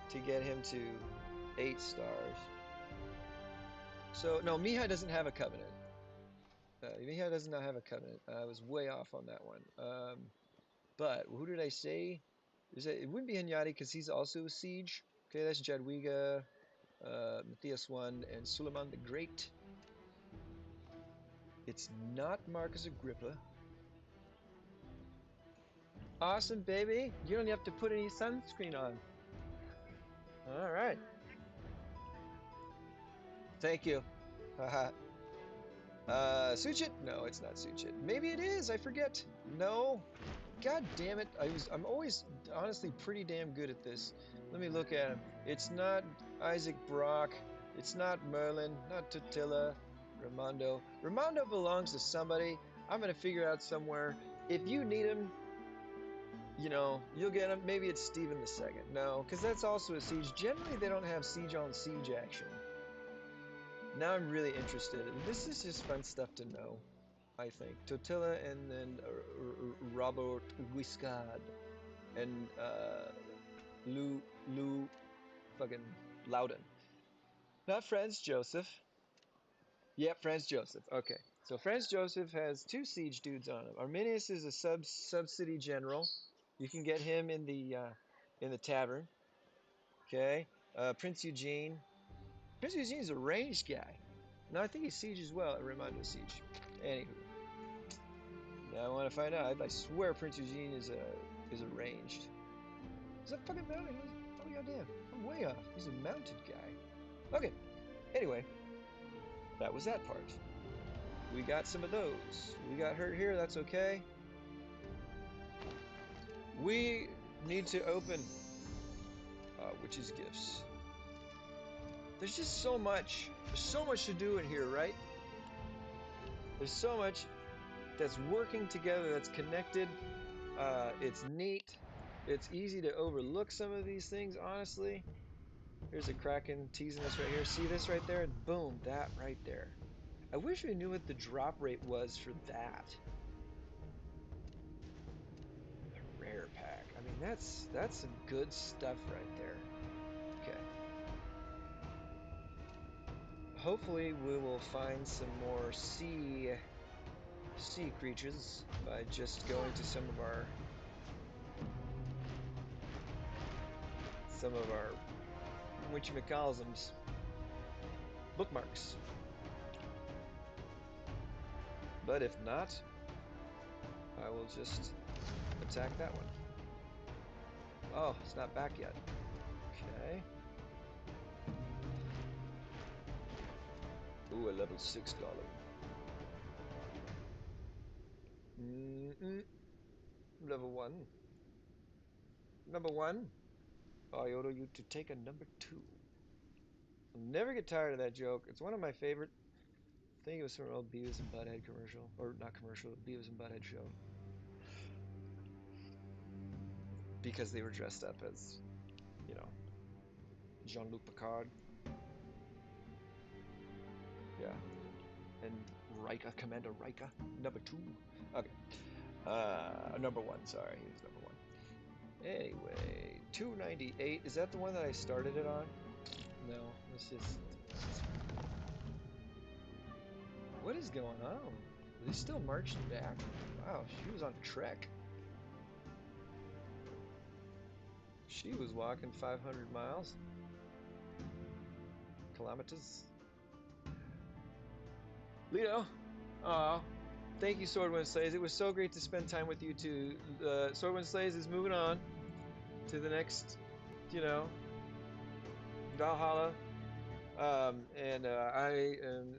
to get him to 8 stars. So, no, Mihai doesn't have a covenant. Evony does not have a covenant. I was way off on that one. But who did I say? It wouldn't be Hanyadi because he's also a siege. Okay, that's Jadwiga, Matthias I, and Suleiman the Great. It's not Marcus Agrippa. Awesome, baby. You don't have to put any sunscreen on. All right. Thank you. Haha. Suchit? No, it's not Suchit. Maybe it is. I forget. No. God damn it. I'm always honestly pretty damn good at this. Let me look at him. It's not Isaac Brock. It's not Merlin. Not Totila. Ramondo. Ramondo belongs to somebody. I'm going to figure out somewhere. If you need him, you know, you'll get him. Maybe it's Stephen II. No, because that's also a siege. Generally, they don't have siege on siege action. Now I'm really interested. This is just fun stuff to know, I think. Totila and then Robert Guiscard and Lou fucking Loudon. Not Franz Joseph. Yeah, Franz Joseph. Okay. So Franz Joseph has two siege dudes on him. Arminius is a subsidy general. You can get him in the tavern. Okay. Prince Eugene. Prince Eugene's a ranged guy. No, I think he's siege as well at Raimondo Siege. Anywho. Now I want to find out. I swear Prince Eugene is ranged. Is that fucking mounted? Oh my goddamn. I'm way off. He's a mounted guy. Okay. Anyway. That was that part. We got some of those. We got hurt here. That's okay. We need to open witches' gifts. There's just so much. There's so much to do in here, right? There's so much that's working together, that's connected. It's neat. It's easy to overlook some of these things, honestly. Here's a Kraken teasing us right here. See this right there? Boom, that right there. I wish we knew what the drop rate was for that. The rare pack. I mean, that's some good stuff right there. Okay. Hopefully we will find some more sea creatures by just going to some of our whatchamacallsums bookmarks. But if not, I will just attack that one. Oh, it's not back yet. Okay. Ooh, a level 6 golem. Level 1. Number 1. I order you to take a number 2. I'll never get tired of that joke. It's one of my favorite. I think it was from an old Beavis and Butthead commercial. Or not commercial, Beavis and Butthead show. Because they were dressed up as, you know, Jean-Luc Picard. Yeah. And Rika, Commander Rika. Number 2. Okay. Number 1, sorry. He was number 1. Anyway, 298. Is that the one that I started it on? No, let's just... What is going on? Are they still marching back? Wow, she was on a trek. She was walking 500 miles. Kilometers. Leto! Aw. Thank you, Swordwind Slays. It was so great to spend time with you too. Swordwind Slays is moving on to the next, you know, Valhalla. And I am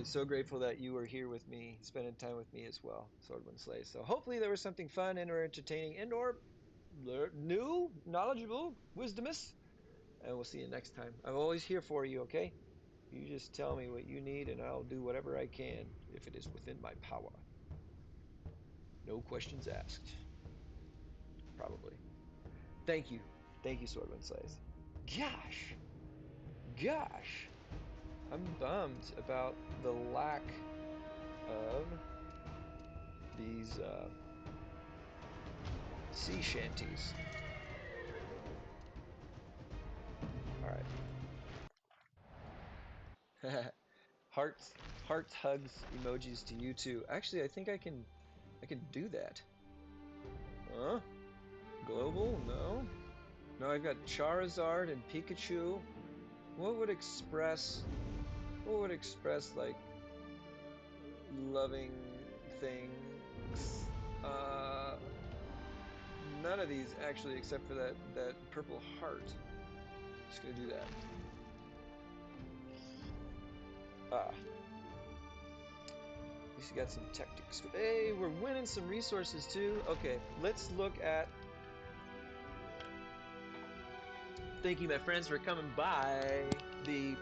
so grateful that you were here with me, spending time with me as well, Swordwind Slays. So hopefully there was something fun and or entertaining and or new, knowledgeable, wisdomous. And we'll see you next time. I'm always here for you, okay? You just tell me what you need and I'll do whatever I can if it is within my power. No questions asked. Probably. Thank you. Thank you, Swordwind Slays. Gosh. Gosh. I'm bummed about the lack of these sea shanties. Alright. Hearts. Hearts, hugs, emojis to you too. Actually, I think I can do that. Huh? Global? No. No, I've got Charizard and Pikachu. What would express like loving things? None of these actually, except for that purple heart. Just gonna do that. At least you got some tactics. Hey, we're winning some resources too. Okay, let's look at. Thank you, my friends, for coming by the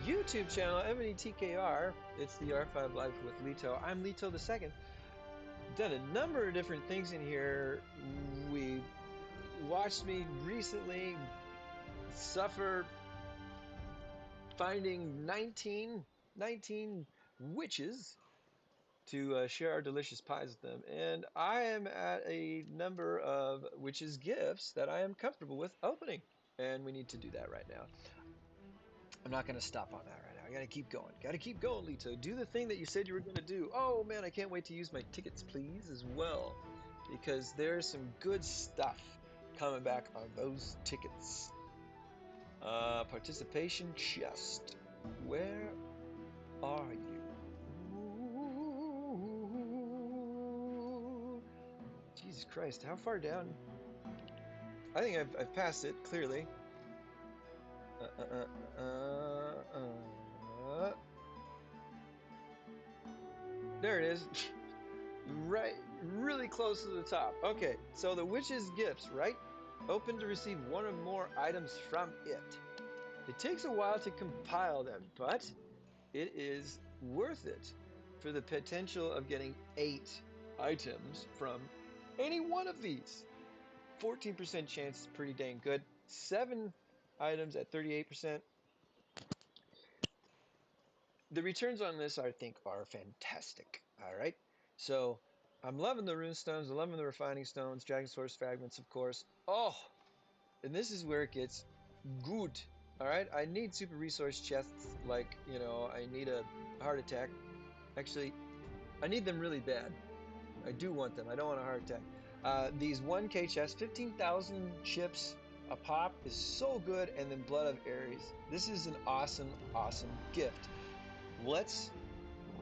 YouTube channel, Evony-TKR. It's the R5 Live with Leto. I'm Leto the Second. Done a number of different things in here. We watched me recently suffer finding 19 witches to share our delicious pies with them. And I am at a number of witches' gifts that I am comfortable with opening. And we need to do that right now. I'm not going to stop on that right now. I got to keep going. Got to keep going, Leto. Do the thing that you said you were going to do. Oh, man, I can't wait to use my tickets, please, as well. Because there's some good stuff coming back on those tickets. Participation chest. Where are you? Ooh. Jesus Christ, how far down? I think I've passed it, clearly. There it is. Right, really close to the top. Okay, so the witch's gifts, right? Open to receive one or more items from it. It takes a while to compile them, but it is worth it for the potential of getting 8 items from any one of these. 14% chance is pretty dang good. 7 items at 38%. The returns on this, I think, are fantastic. All right. So I'm loving the rune stones. I'm loving the refining stones, dragon source fragments, of course. Oh, and this is where it gets good. All right. I need super resource chests. Like, you know, I need a heart attack. Actually, I need them really bad. I do want them. I don't want a heart attack. These 1K chests, 15,000 chips a pop is so good. And then Blood of Ares. This is an awesome, awesome gift. Let's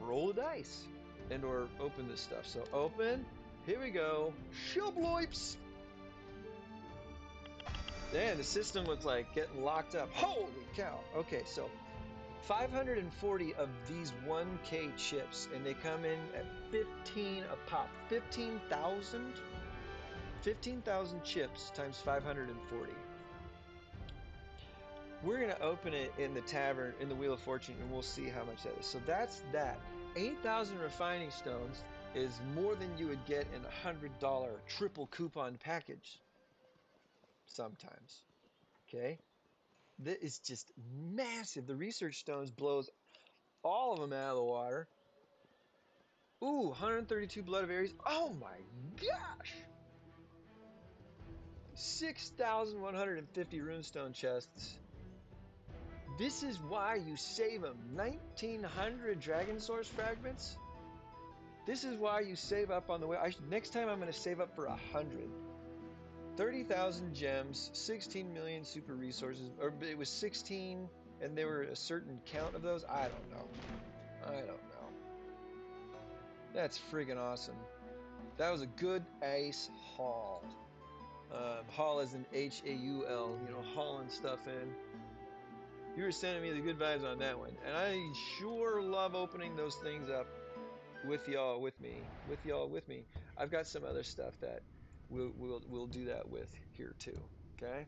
roll the dice and or open this stuff. So open, here we go. Shubloips! Man, the system was like getting locked up. Holy cow. Okay, so 540 of these 1K chips, and they come in at 15 a pop. 15,000? 15,000 chips times 540. We're going to open it in the tavern, in the Wheel of Fortune, and we'll see how much that is. So that's that. 8,000 refining stones is more than you would get in a $100 triple coupon package sometimes. Okay? That is just massive. The research stones blows all of them out of the water. Ooh, 132 Blood of Ares. Oh my gosh! 6,150 runestone chests. This is why you save them. 1,900 dragon source fragments. This is why you save up on the way. Next time I'm going to save up for 100. 30,000 gems, 16 million super resources, or it was 16 and there were a certain count of those. I don't know. That's friggin' awesome. That was a good ace haul. Haul as in H-A-U-L, you know, hauling stuff in. You were sending me the good vibes on that one. And I sure love opening those things up with y'all, with me. I've got some other stuff that we'll do that with here too. Okay?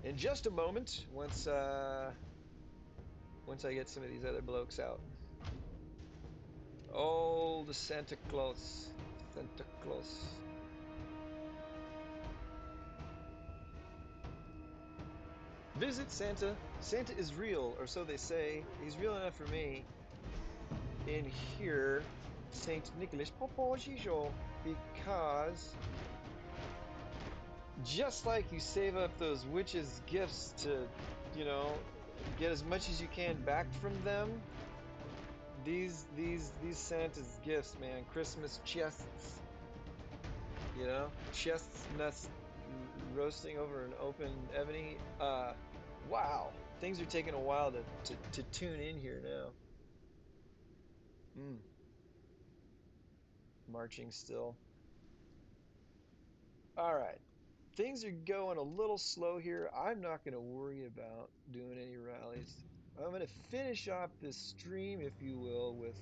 In just a moment, once I get some of these other blokes out. Oh, the Santa Claus. Santa Claus. Visit Santa. Santa is real, or so they say. He's real enough for me. In here, Saint Nicholas Popojijo, because just like you save up those witches' gifts to, you know, get as much as you can back from them, these Santa's gifts, man. Christmas chests, you know, chestnuts roasting over an open ebony. Wow, things are taking a while to tune in here now. Mm, marching still. All right. Things are going a little slow here. I'm not going to worry about doing any rallies. I'm going to finish off this stream, if you will, with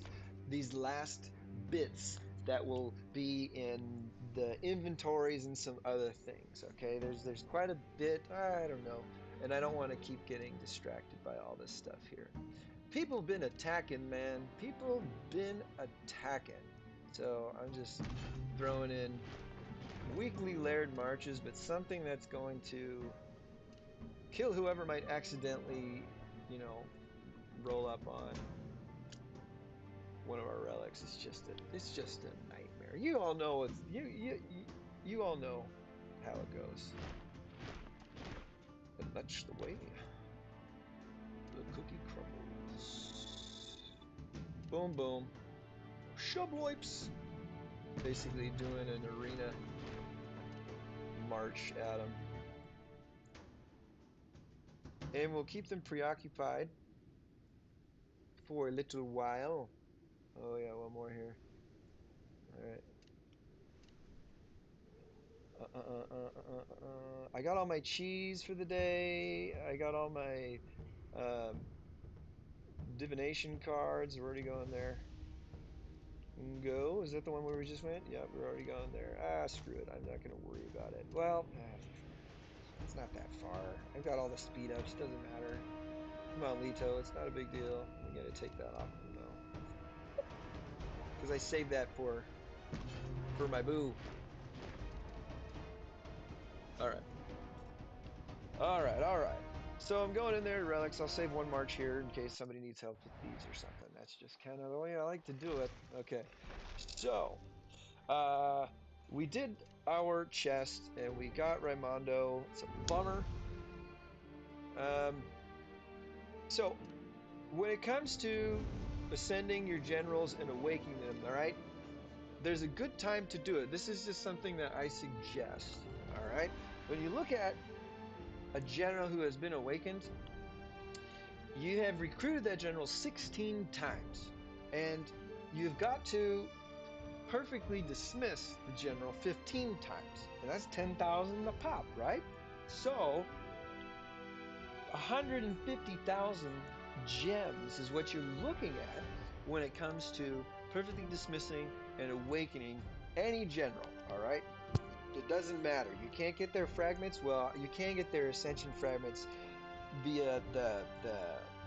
these last bits that will be in the inventories and some other things. Okay, there's quite a bit. I don't know, and I don't want to keep getting distracted by all this stuff here. People been attacking, man. People been attacking. So I'm just throwing in weekly layered marches, but something that's going to kill whoever might accidentally, you know, roll up on one of our relics. It's just a nightmare. You all know you all know how it goes. And that's the way the cookie crumbles. Boom boom. Shubwipes. Basically doing an arena march at them. And we'll keep them preoccupied for a little while. Oh yeah, one more here. All right. I got all my cheese for the day. I got all my um, divination cards. We're already going there. Go. Is that the one where we just went? Yeah, we're already going there. Ah, screw it. I'm not going to worry about it. Well, it's not that far. I've got all the speed ups. Doesn't matter. Come on, Leto. It's not a big deal. I'm going to take that off. No. Because I saved that for my boo. All right. All right, all right. So I'm going in there to relics. I'll save one march here in case somebody needs help with these or something. That's just kind of the way I like to do it. Okay. So, uh, we did our chest and we got Raimondo. It's a bummer. Um, so when it comes to ascending your generals and awakening them, all right, there's a good time to do it. This is just something that I suggest. All right. When you look at a general who has been awakened, you have recruited that general 16 times, and you've got to perfectly dismiss the general 15 times, and that's 10,000 a pop, right? So 150,000 gems is what you're looking at when it comes to perfectly dismissing and awakening any general, all right? It doesn't matter. You can't get their fragments. Well, you can get their ascension fragments via the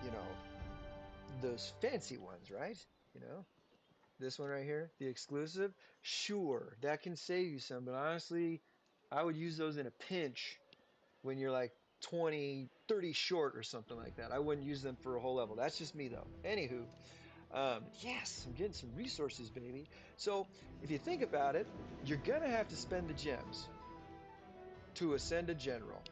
you know, those fancy ones, right? You know, this one right here, the exclusive. Sure, that can save you some, but honestly, I would use those in a pinch when you're like 20, 30 short or something like that. I wouldn't use them for a whole level. That's just me though. Anywho, yes, I'm getting some resources, baby. So if you think about it, you're gonna have to spend the gems to ascend a general.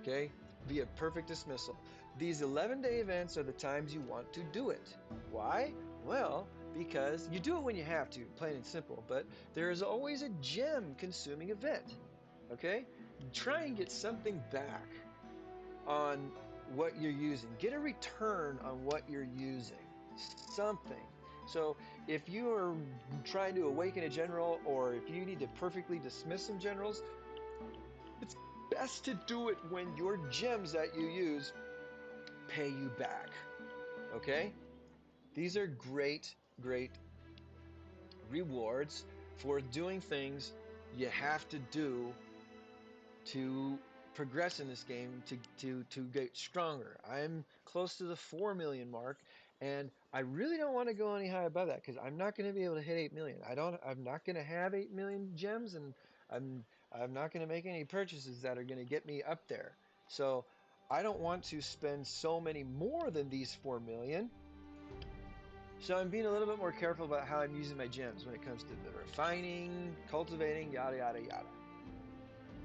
Okay, via perfect dismissal. These 11-day events are the times you want to do it. Why? Well, because you do it when you have to, plain and simple, but there is always a gem consuming event. Okay? Try and get something back on what you're using. Get a return on what you're using. Something. So if you are trying to awaken a general, or if you need to perfectly dismiss some generals, it's best to do it when your gems that you use pay you back. Okay? These are great, great rewards for doing things you have to do to progress in this game, to get stronger. I'm close to the 4 million mark, and I really don't want to go any higher above that because I'm not going to be able to hit 8 million. I'm not going to have 8 million gems, and I'm not going to make any purchases that are going to get me up there. So I don't want to spend so many more than these 4 million. So I'm being a little bit more careful about how I'm using my gems when it comes to the refining, cultivating, yada yada yada.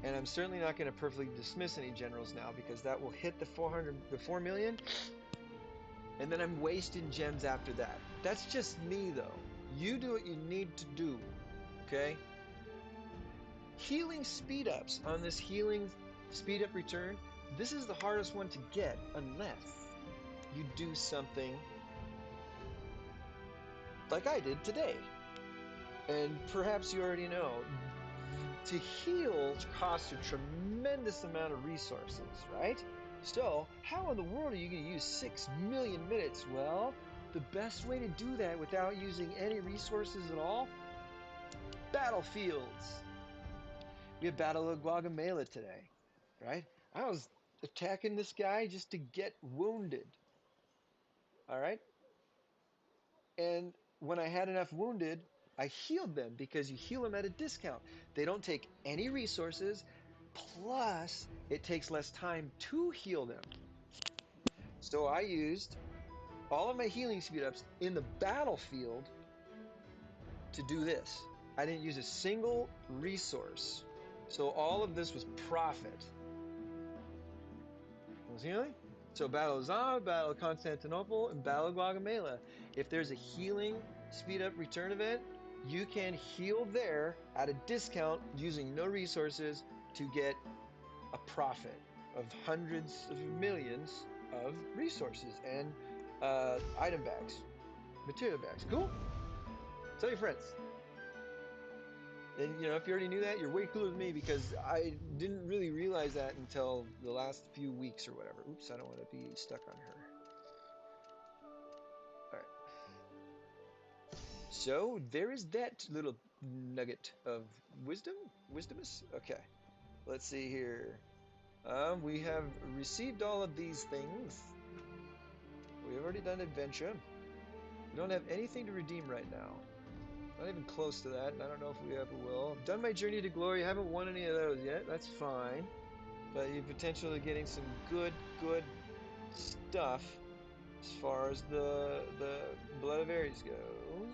And I'm certainly not going to perfectly dismiss any generals now because that will hit the 4 million and then I'm wasting gems after that. That's just me, though. You do what you need to do, okay? Healing speed ups on this healing speed up return, this is the hardest one to get unless you do something like I did today. And perhaps you already know, to heal costs a tremendous amount of resources, right? So, how in the world are you going to use 6 million minutes? Well, the best way to do that without using any resources at all? Battlefields. We have Battle of Guagamela today, right? I was attacking this guy just to get wounded, all right? And when I had enough wounded, I healed them because you heal them at a discount. They don't take any resources, plus it takes less time to heal them. So I used all of my healing speed ups in the battlefield to do this. I didn't use a single resource. So all of this was profit. Was healing? So Battle of Zama, Battle of Constantinople, and Battle of Guagamela. If there's a healing speed up return event, you can heal there at a discount using no resources to get a profit of hundreds of millions of resources and item bags, material bags. Cool? Tell your friends. And if you already knew that, you're way cooler than me because I didn't really realize that until the last few weeks or whatever. Oops, I don't want to be stuck on her. All right. So there is that little nugget of wisdom. Wisdomous? Okay. Let's see here. We have received all of these things. We have already done adventure. We don't have anything to redeem right now. Not even close to that, and I don't know if we ever will. I've done my journey to glory. I haven't won any of those yet. That's fine. But you potentially getting some good stuff as far as the Blood of Ares goes.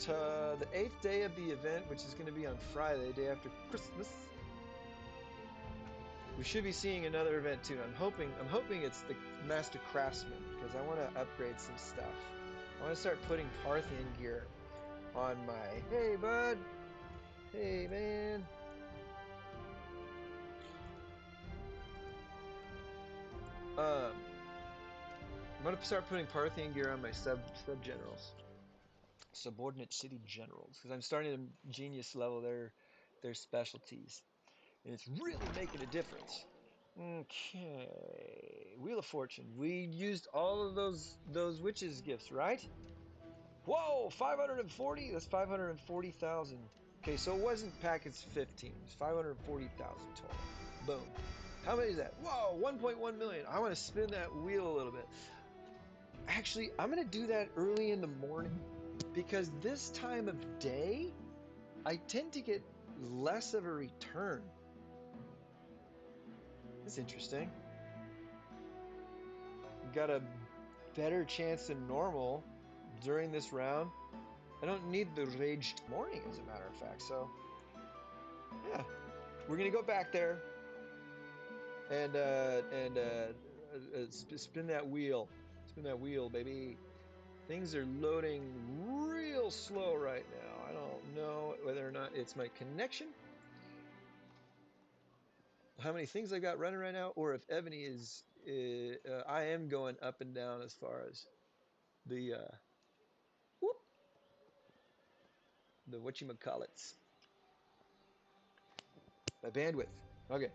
To the 8th day of the event, which is going to be on Friday, day after Christmas. We should be seeing another event too. I'm hoping it's the Master Craftsman because I want to upgrade some stuff. I want to start putting Parthian gear on my. Hey, bud. Hey, man. I'm gonna start putting Parthian gear on my sub generals, subordinate city generals, because I'm starting to genius level their specialties, and it's really making a difference. Okay, Wheel of Fortune. We used all of those witches' gifts, right? Whoa, 540. That's 540,000. Okay, so it wasn't packets 15. It's 540,000 total. Boom. How many is that? Whoa, 1.1 million. I want to spin that wheel a little bit. Actually, I'm going to do that early in the morning because this time of day, I tend to get less of a return. That's interesting. Got a better chance than normal during this round. I don't need the raged morning, as a matter of fact. So, yeah, we're going to go back there and spin that wheel. Spin that wheel, baby. Things are loading real slow right now. I don't know whether or not it's my connection, how many things I got running right now, or if Evony is. I am going up and down as far as the whoop, the whatchamacallits, my bandwidth. Okay.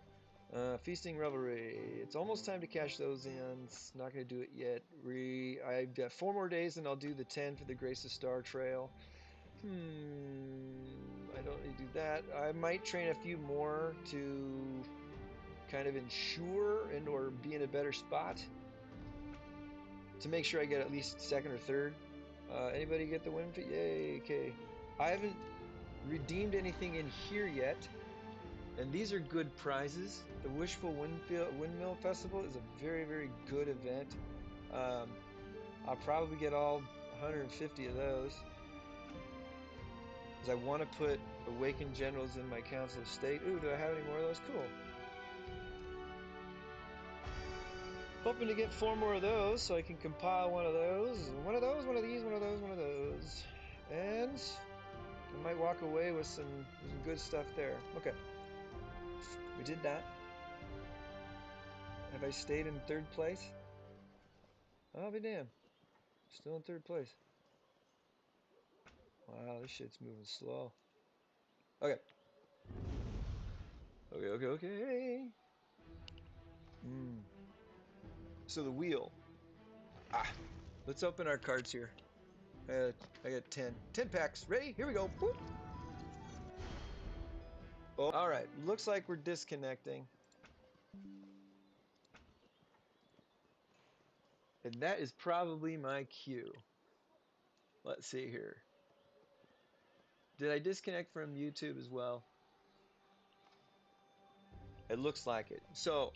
Feasting Revelry. It's almost time to cash those in. It's not going to do it yet. I've got 4 more days and I'll do the 10 for the Grace of Star Trail. I don't need to do that. I might train a few more to kind of ensure and or be in a better spot to make sure I get at least second or third. Anybody get the win? Yay, okay. I haven't redeemed anything in here yet. And these are good prizes. The Wishful Windmill Festival is a very, very good event. I'll probably get all 150 of those. Because I want to put Awakened Generals in my Council of State. Ooh, do I have any more of those? Cool. Hoping to get 4 more of those so I can compile one of those, one of those, one of these, one of those, one of those. And I might walk away with some good stuff there. Okay. We did that. Have I stayed in 3rd place? I'll be damned. Still in 3rd place. Wow, this shit's moving slow. Okay. Okay. So the wheel. Let's open our cards here. I got 10. 10 packs. Ready? Here we go. Boop. Oh, all right. Looks like we're disconnecting. And that is probably my cue. Let's see here. Did I disconnect from YouTube as well? It looks like it. So,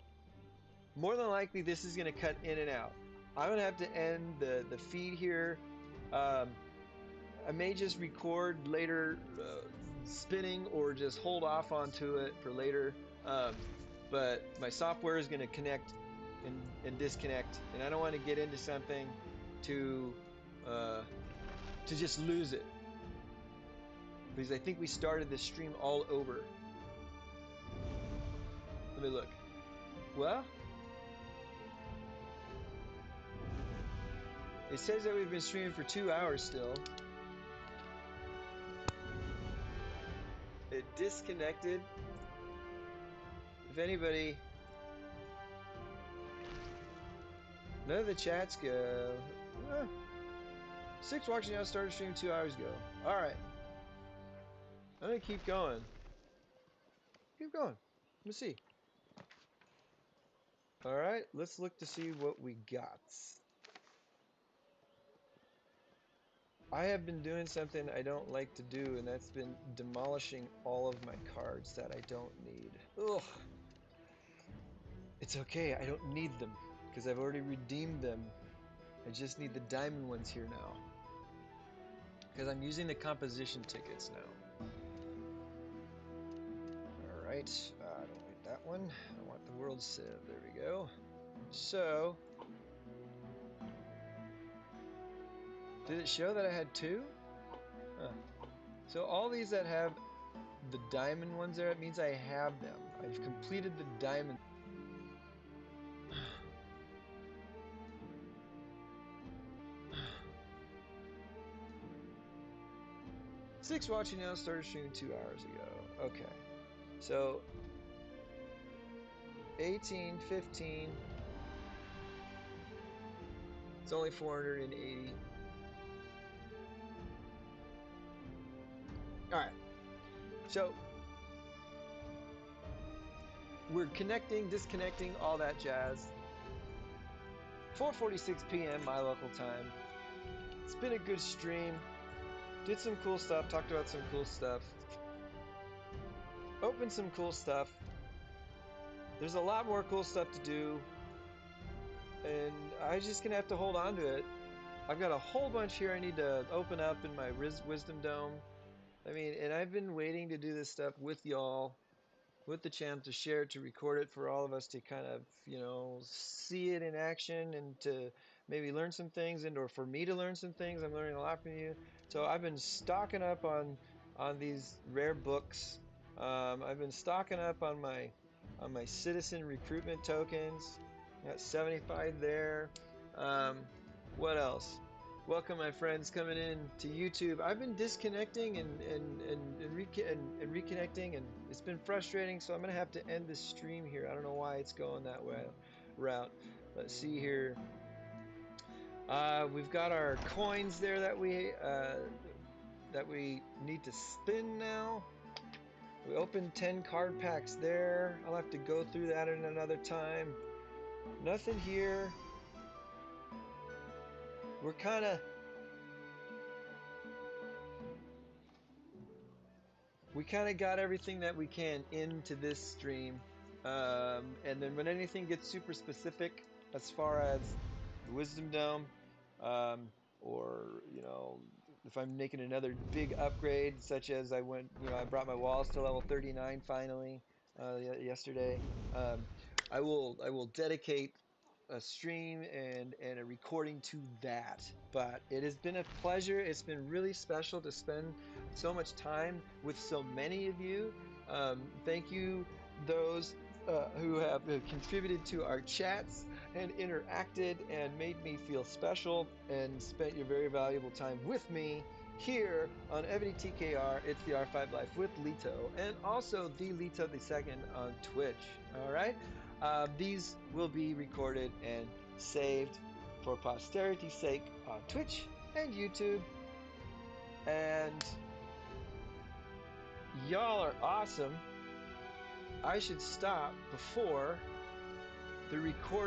more than likely, this is going to cut in and out. I'm going to have to end the feed here. I may just record later spinning or just hold off onto it for later. But my software is going to connect and disconnect, and I don't want to get into something to just lose it, because I think we started this stream all over. Let me look. Well, it says that we've been streaming for 2 hours still. It disconnected. If anybody, none of the chats go. 6 watching now, started streaming 2 hours ago. All right. I'm going to keep going. Keep going. Let's see. All right. Let's look to see what we got. I have been doing something I don't like to do, and that's been demolishing all of my cards that I don't need. Ugh. It's okay. I don't need them because I've already redeemed them. I just need the diamond ones here now, because I'm using the composition tickets now. Alright, I don't want that one. I want the world civ. There we go. So, did it show that I had 2? Huh. So all these that have the diamond ones there, it means I have them. I've completed the diamond. Six watching now, started streaming 2 hours ago. Okay. So 18, 15. It's only 480. Alright. So we're connecting, disconnecting, all that jazz. 4:46 p.m. my local time. It's been a good stream. Did some cool stuff, talked about some cool stuff. Opened some cool stuff. There's a lot more cool stuff to do, and I'm just gonna have to hold on to it. I've got a whole bunch here I need to open up in my Wisdom Dome. I mean, and I've been waiting to do this stuff with y'all, with the channel, to share it, to record it for all of us to kind of, you know, see it in action and to maybe learn some things, and or for me to learn some things. I'm learning a lot from you. So I've been stocking up on these rare books. I've been stocking up on my citizen recruitment tokens. Got 75 there. What else? Welcome, my friends, coming in to YouTube. I've been disconnecting and reconnecting, and it's been frustrating, so I'm going to have to end this stream here. I don't know why it's going that way route. Let's see here. We've got our coins there that we need to spin now. We opened 10 card packs there. I'll have to go through that in another time. Nothing here. We're kind of... we kind of got everything that we can into this stream. And then when anything gets super specific, as far as the Wisdom Dome, or, you know, if I'm making another big upgrade, such as I brought my walls to level 39 finally yesterday. I will dedicate a stream and a recording to that. But it has been a pleasure. It's been really special to spend so much time with so many of you. Thank you, those who have contributed to our chats and interacted and made me feel special and spent your very valuable time with me here on Evony TKR. It's the R5 Life with Leto, and also the Leto the Second on Twitch. All right. These will be recorded and saved for posterity's sake on Twitch and YouTube. And y'all are awesome. I should stop before the recording.